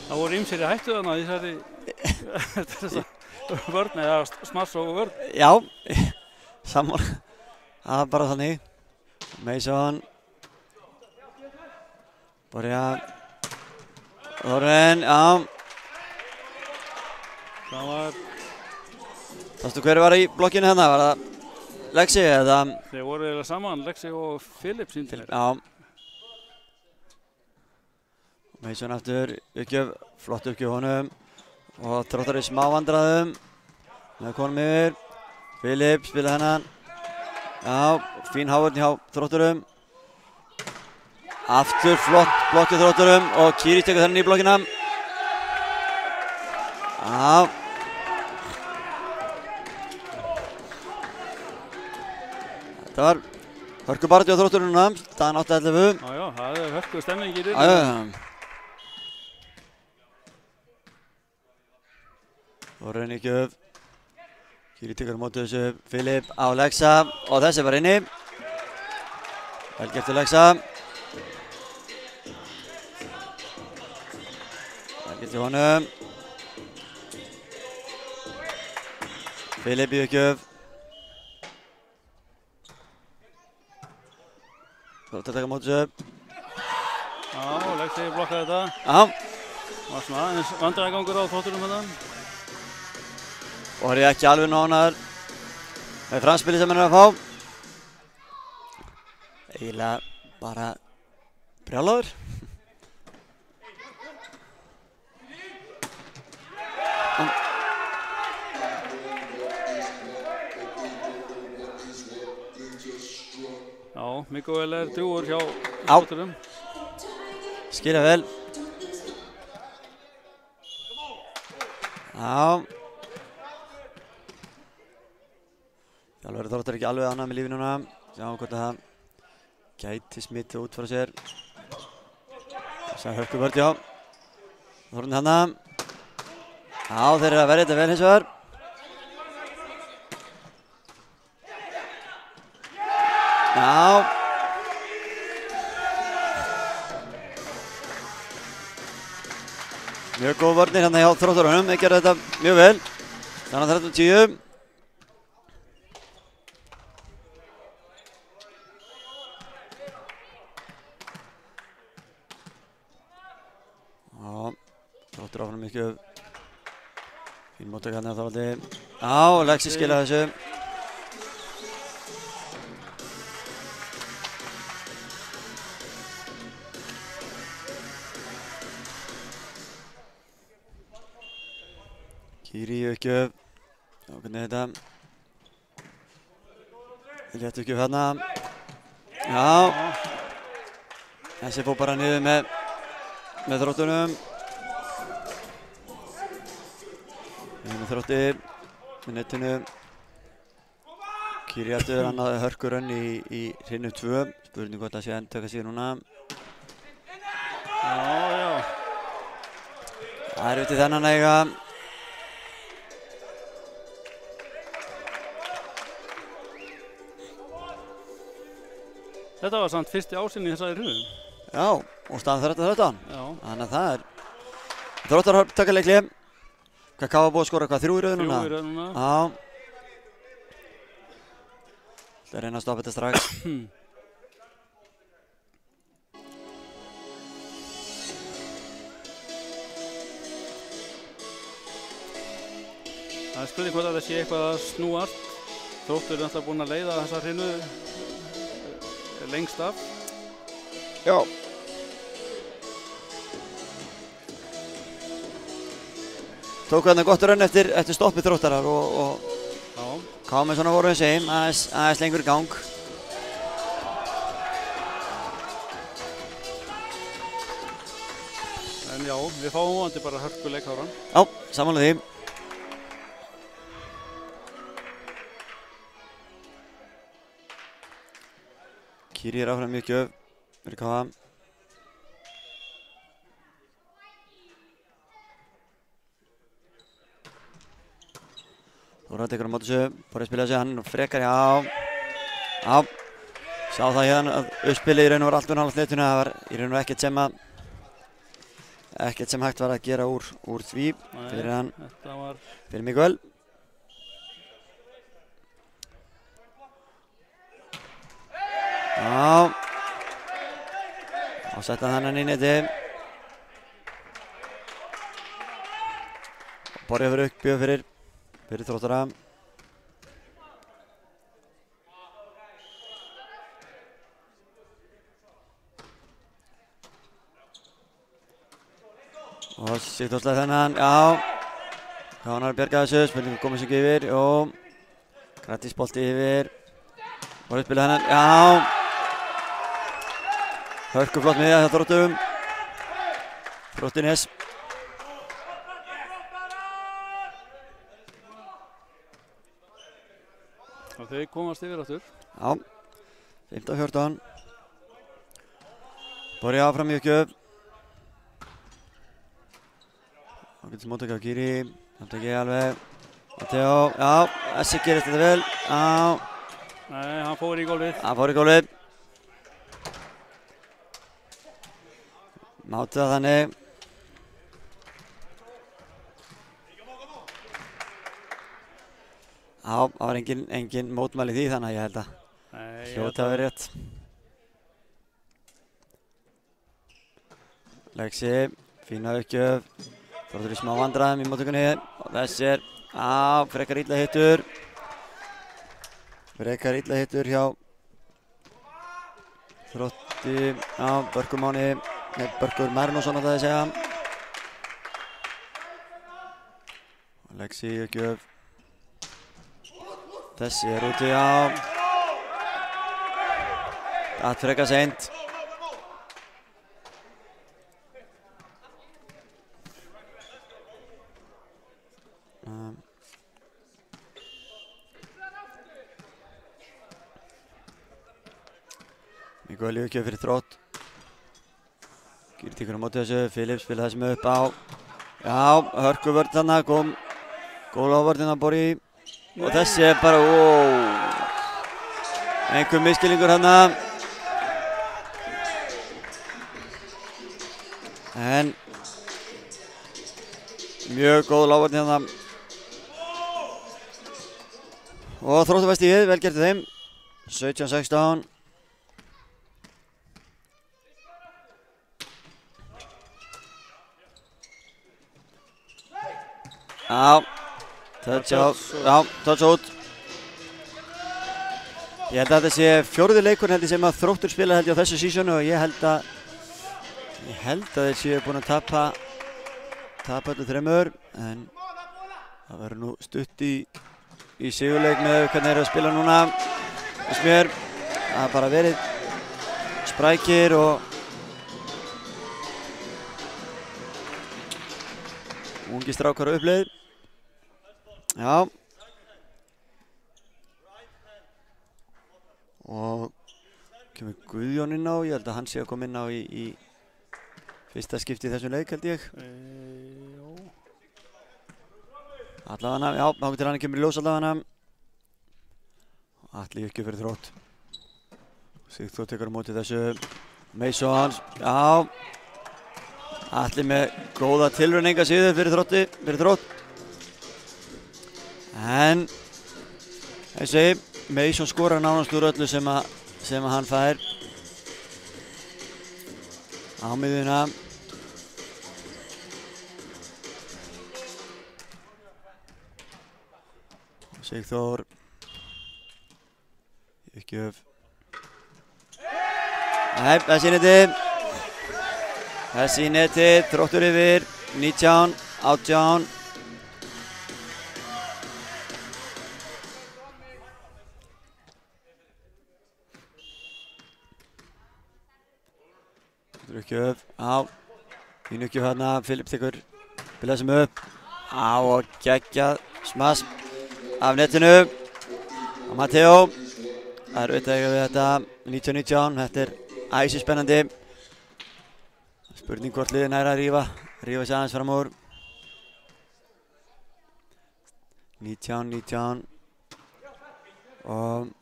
S2: Það voru ýmsir í hættu þarna í þessari vörn eða smass og vörn.
S3: Já, sammála. Það var bara þannig. Mason. Borja. Þórarinn, já.
S2: Það var...
S3: Sástu hver var í blokkinu hérna? Var það Lexi eða?
S2: Þeir voru eiginlega saman, Lexi og Filip sýndir.
S3: Já. Mason aftur, uppgjöf, flott uppgjöf honum. Og Þróttar í smá vandræðum. Með konum yfir. Filip spila hennan. Já, fín hávörn hjá Þrótturum. Aftur flott blokkið Þrótturum og Kýri tekur þennan í blokkina. Já. Þetta var hörkubaráttu á Þrótturum núna, staðan 8-11.
S2: Já, það er hörku stemning í
S3: Já. Þórarinn í gjöf. Kýri tekur á móti þessu, Filip á Lexa og þessi var inni. Vel gert til Lexa. Vel gert til honum. Filip í gjöf. Þróttar að taka á móti þessu.
S2: Já, Lexi blokkaði þetta.
S3: Já.
S2: Það var svona aðeins vandræðagangur á Þrótturum þetta.
S3: Og er ég ekki alveg nánar með framspili sem hann er að fá. Eiginlega bara brjálaður.
S2: Já, Mikael er drjúgur hjá Þrótturum.
S3: Skilja vel. Já. Þjálfari Þróttar ekki alveg annað með lífi núna. Sjáum hvort að það gæti smitið út frá sér. Þessar hörkuvörð, já. Þórunn hana. Já, þeir eru að verja þetta vel hins vegar. Já. Mjög góð vörnir hérna hjá Þrótturunum, þeir gerðu þetta mjög vel. Þannig að 13-10. Já, Þróttur áfram mikið. Fín móttök hérna Þorvaldi. Já, Lexi skilaði þessu. Kiri í uppgjöf. Já, hvernig er þetta? Létt uppgjöf hérna. Já. Þessi fór bara niður með Þróttunum. Við með Þrótti með netinu. Kiri aftur, hann hafði hörkurönn í hreinu 2. Spurning hvort það sé endtöka sig núna.
S2: Já.
S3: Það er út í þennan eiga.
S2: Þetta var samt fyrsti ásinn í þessari hrinu.
S3: Já, og staðan 13-13.
S2: Já.
S3: Þannig að það er Þróttar taka leikli. Hvað Káa búið að skora, 3 í röð núna?
S2: 3 í röð núna.
S3: Já. Það er reyna að stoppa þetta strax.
S2: Það er spurning hvort að það sé eitthvað að snúast. Þróttur er náttúrulega búinn að leiða þessa hrinu lengst af.
S3: Já. Tóku hérna gott raun eftir stoppið Þróttarar og Káa með svona voru þessi heim, aðeins lengur í gang.
S2: En já, við fáum vonandi bara hörkuleik ára.
S3: Já, samanlega því. Kiri er áfram mjög gjöf, verið Káa. Þóra tekur á móti þessu, búið að spila þessu, hann frekar, já. Sá það hérna að uppspilið í raun og var allt nálægt netinu, það var í raun og ekkert sem hægt var að gera úr því fyrir hann, fyrir Mikael. Já, og setja þennan í neti. Borja fyrir uppgjöf fyrir Þróttara. Og Sigþórslega þennan, já. Káanar bjarga þessu, spurningum komið sig yfir, jú. Grattis bolti yfir. Og uppspila þennan, já. Hörkuflott miðja hjá Þróttum. Þróttinnes.
S2: Og þeir komast yfir aftur.
S3: Já, 15-14. Borja áfram í uppgjöf. Ágætis móttaka á Kiri. Þetta ekki alveg. Matteo, já, þessi gerist þetta vel. Já.
S2: Nei, hann fór í gólfið.
S3: Hann fór í gólfið. Mátti það þannig. Já, það var engin mótmæli því þannig að ég held að hljóta að vera rétt. Lexi, fína uppgjöf. Þróttur í smá vandræðum í móttökunni. Og þessi er, frekar illa hittur. Frekar illa hittur hjá Þrótti, Börkur Máni. Nei, Börkur Marinósson átti að segja. Lexi uppgjöf. Þessi er úti, já. Það frekar seint. Mikael uppgjöf fyrir Þrótt. Kiri tekur á móti þessu, Filip spilaði þessum upp á Já, hörku vörn þarna, góð ávörðin að Borri. Og þessi bara, einhver misskilningur þarna. En mjög góð lágvörn hérna. Og Þróttur fær stigið, vel gert hjá þeim. 17-16. Já, touch út. Ég held að þetta sé fjórði leikur sem að Þróttur spila held ég á þessu sísonu og ég held að þeir séu búin að tapa öllu þremur, en það verður nú stutt í sigurleik með hvernig þeir eru að spila núna. Þess mér, það har bara verið sprækir og ungi strákar á uppleið. Já. Og kemur Guðjón inn á, ég held að hann sé að koma inn á í fyrsta skipti í þessum leik held ég. Allavega, já, þá til hann kemur í ljós allavega. Atli ekki fyrir Þrótt. Sigþór tekur á móti þessu. Mason, já. Atli með góða tilraun enga síður fyrir Þrótt. En þessi Mason skorar nánast úr öllu sem að hann fær á miðjuna. Sigþór Uppgjöf. Nei, þessi neti, Þróttur yfir 19, 18. Uppgjöf, á, fín uppgjöf hérna, Filip tekur spila sem upp, á og geggjað smass af netinu og Matteo. Það er auðvitað við þetta 19-19, þetta er æsispennandi. Spurning hvort liðin er að rífa sig aðeins fram úr. 19-19 og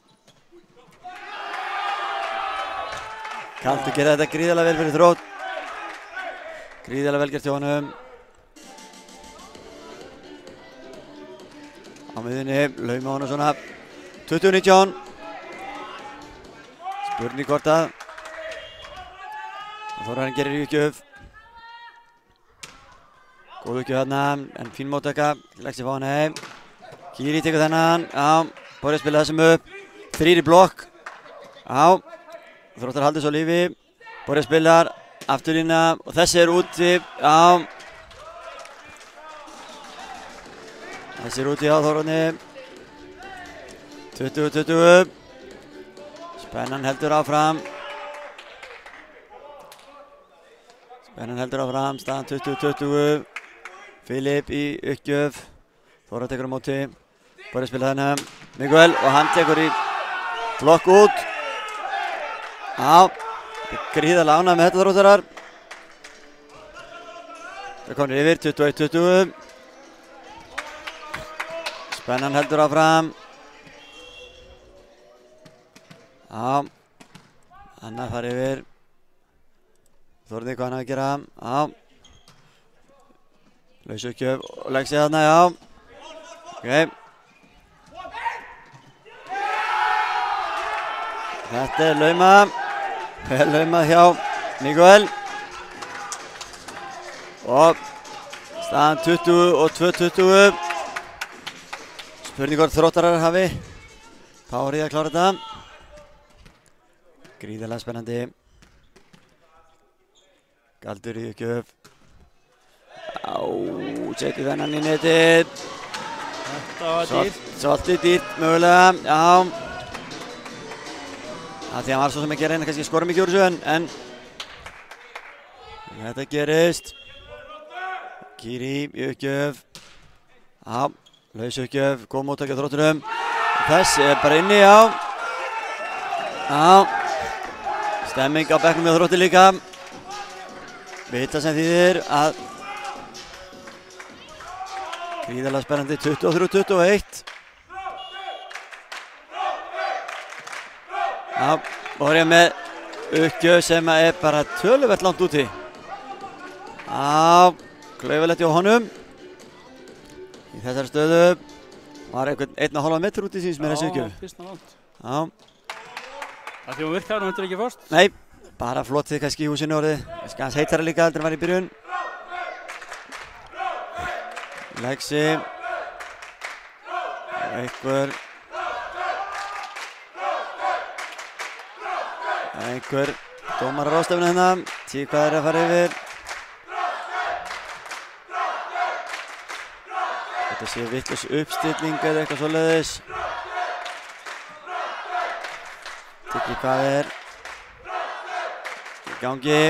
S3: Kaldur gera þetta gríðarlega vel fyrir Þrótt. Gríðarlega vel gert hjá honum. Á miðjunni, lauma honum svona. 20-19. Spurning hvort að Þórarinn gerir uppgjöf. Góð uppgjöf þarna, en fín móttaka. Lexi fá hann heim. Kiri tekur þennan. Já, Borri spila þessum upp. 3 í blokk. Já. Þróttar haldur svo lífi. Borri spilar. Afturlína. Og þessi er úti. Já. Þessi er úti á Þórarni. 20-20. Spennan heldur áfram. Staðan 20-20. Filip í uppgjöf. Þóra tekur á móti. Borri spila þennan. Miguel og hann tekur í blokk út. Já, gríðarlega ánægð með þetta Þróttarar. Það komir yfir 21-20. Spennan heldur áfram. Já, annar fari yfir. Þórði hvað hann að gera. Já. Laus uppgjöf og Lexi þarna, já. Ok. Þetta er lauma. Vel laumað hjá Miguel. Og staðan 22-20. Spurning hvort Þróttarar hafi párið að klára þetta. Gríðarlega spennandi. Galdur í uppgjöf. Á, tekur þennan í netið.
S2: Þetta var dýrt.
S3: Svolítið dýrt mögulega, já. Það því að hann var svo sem ekki að reyna kannski að skora mikið úr þessu en þetta gerist. Kiri í uppgjöf. Já, laus uppgjöf, góð móttaka Þrótturum. Þessi er bara inni, já. Já. Stemming á bekknum með Þrótti líka. Vita sem þýðir að Gríðarlega spennandi, 23-21. Já, Borja með uppgjöf sem er bara töluvert langt úti. Já, klaufalegt hjá honum. Í þessari stöðu var einhvern 1,5 metr úti síns með þessu uppgjöf.
S2: Já, fyrst langt.
S3: Já.
S2: Það því hún virkar, hún hundur ekki fyrst?
S3: Nei, bara flott þið kannski í húsinu orðið. Kannski hans heitara líka heldur en var í byrjun. Lexi. Einhver dómarar ráðstöfnu hérna. Tí hvað er að fara yfir. Þetta sé vitlaus uppstilling eða eitthvað svoleiðis. Tikki hvað er í gangi.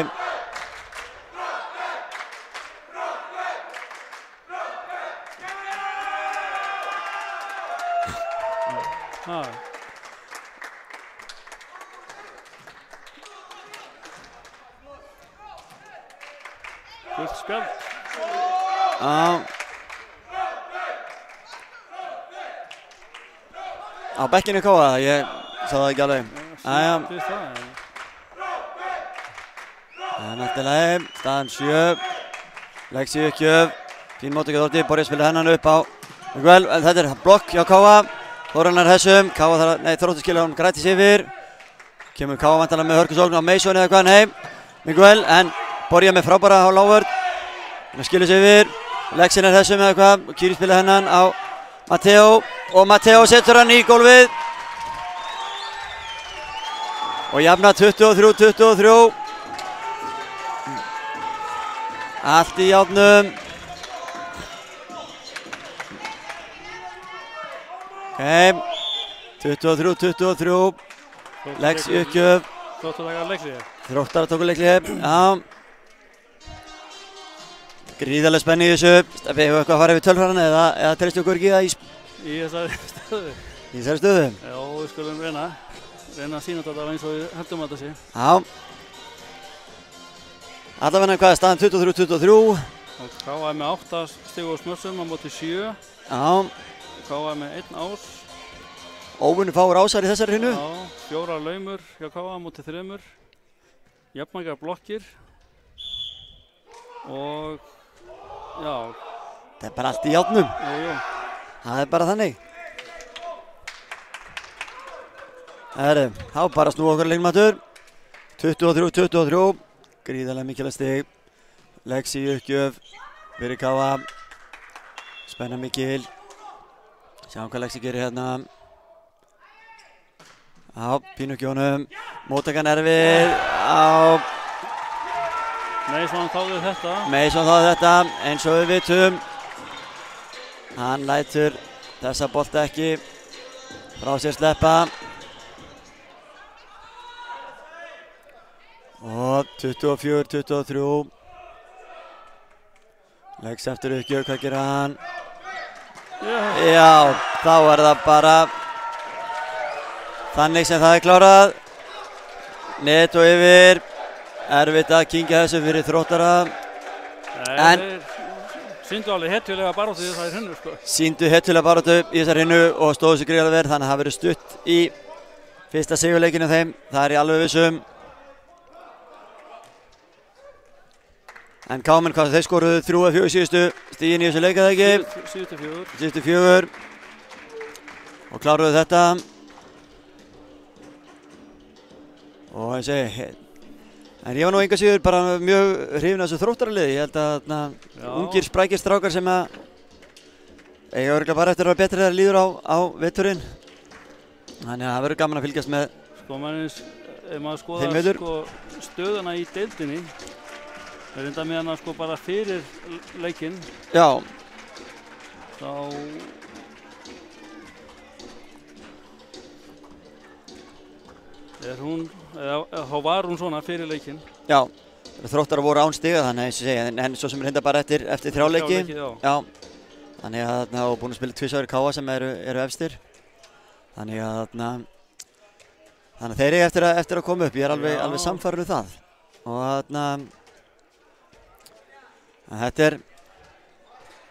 S2: Gult spjald.
S3: Á bekkinu Káa, ég sá það ekki alveg. Það er nættilega, staðan 7. Lexi uppgjöf, fín móttöku Þórti, Borja spilaði hennan upp á Miguel, en þetta er blokk hjá Káa. Þórannar þessum, Þróttur skilur hann grætis yfir. Kemur Káa vantanlega með hörkusókn á Mason eða hvað, nei. Miguel, en Borja með frábæra á lágvörð. Hann skilur sig yfir. Lexin er þessum eða hvað, Kýri spilaði hennan á Matteo. Og Matteo setur hann í gólfið. Og jafna 23-23. Allt í játnum. Ok, 23-23. Lexi uppgjöf. Þróttar tóku Lexi, já. Gríðarlega spenni í þessu. Steffi, hefur eitthvað að fara yfir tölfræðina eða treystu okkur ekki það
S2: í þessari stöðu?
S3: Í þessari stöðu?
S2: Já, við skulum reyna að sína þetta eins og við höldum að þetta sé.
S3: Já. Allavega hvað er staðan 23-23.
S2: Og Káa með 8 stig á smörsum á móti 7.
S3: Já.
S2: Káa með 1 ás.
S3: Óvinni fáur ásar í þessari hinu.
S2: Já, 4 laumur hjá Káa á móti 3. Jafnmargar blokkir. Og já.
S3: Það er bara allt í játnum.
S2: Jú.
S3: Það er bara þannig. Þá bara snúa okkur leikmatur. 23-23. Gríðarlega mikilvægt stig. Lexi uppgjöf fyrir Káa. Spenna mikil. Sjáum hvað Lexi gerir hérna. Já, pínu ekki honum. Móttakan erfið. Já.
S2: Mason þáði þetta.
S3: Mason þáði þetta, eins og við vitum. Hann lætur þessa bolta ekki frá sér sleppa. Og 24-23. Lexi eftir uppgjöf, hvað gerir hann? Já, þá er það bara þannig sem það er klárað. Net og yfir. Erfitt að kyngja þessu fyrir Þróttara. En
S2: sýndu alveg hetjulega baráttu í þessari hrinnu, sko.
S3: Sýndu hetjulega baráttu í þessari hrinnu og stóðu sig gríðarlega vel, þannig að það verður stutt í fyrsta sigurleikinu þeim. Það er ég alveg vissum. En Kámen, hvað þeir skoruðu 3 eða 4 síðustu stigin í þessu leik, eða ekki? Síðustu 4. Og kláruðu þetta. Og ég segi, en ég var nú enga síður bara mjög hrifinn af þessu Þróttaraliði. Ég held að ungir sprækir strákar sem að eiga örugglega bara eftir að vera betri þegar líður á veturinn. Þannig að það verður gaman að fylgjast með
S2: ef maður skoðar stöðuna í deildinni, er reynda með hana sko bara fyrir leikinn.
S3: Já.
S2: Þá var hún svona fyrir leikinn.
S3: Já, Þróttarar voru án stiga þannig eins og segja, en svo sem er reynda bara eftir 3 leiki. Já. Þannig að það var búin að spila 2 fyrir Káa sem eru efstir. Þannig að þeir eru eftir að koma upp, ég er alveg samfærður um það. Og þetta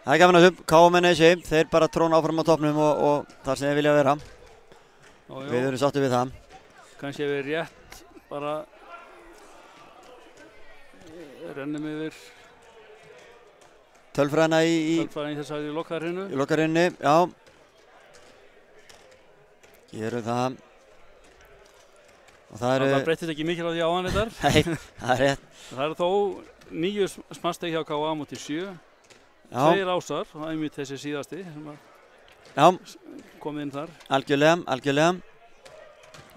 S3: Það er gaman að þessu, KM þessi, þeir bara tróna áfram á toppnum og þar sem þeir vilja vera. Við erum sáttir við það.
S2: Kannski ef við rétt bara rennum yfir
S3: Tölfræðina í
S2: þessari lokaðarinu.
S3: Í lokaðarinnu, já. Gerum það. Og það
S2: breyttist ekki mikið á því áðan þetta.
S3: Nei, það er rétt.
S2: Það eru þó 9 smartsteg hjá KA móti 7.
S3: Já.
S2: 2 ásar, það er mjög þessi síðasti sem komið inn þar.
S3: Algjörlega.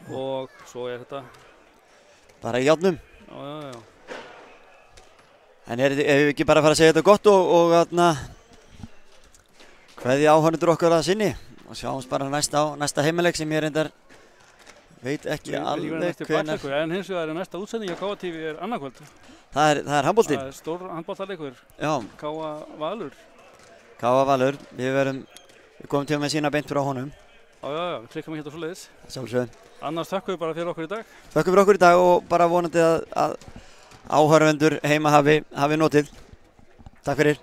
S2: Og svo er þetta
S3: bara í járnum.
S2: Já.
S3: En ef við ekki bara fara að segja þetta gott og kveðja áhorfendur okkar að sinni og sjáumst bara næsta heimaleik sem ég reyndar veit ekki alveg hvenær.
S2: En hins vegar er næsta útsending á KA TV er annarkvöld.
S3: Það er handbolti.
S2: Það er stór handboltaleikur.
S3: Já.
S2: KA Valur.
S3: KA Valur. Við komum til með sína beint frá honum.
S2: Já, við klikkam ekki hérna svoleiðis.
S3: Sjálfsögðu.
S2: Annars þökkum við bara fyrir okkur í dag.
S3: Þökkum fyrir okkur í dag og bara vonandi að áhorfendur heima hafi notið. Takk fyrir.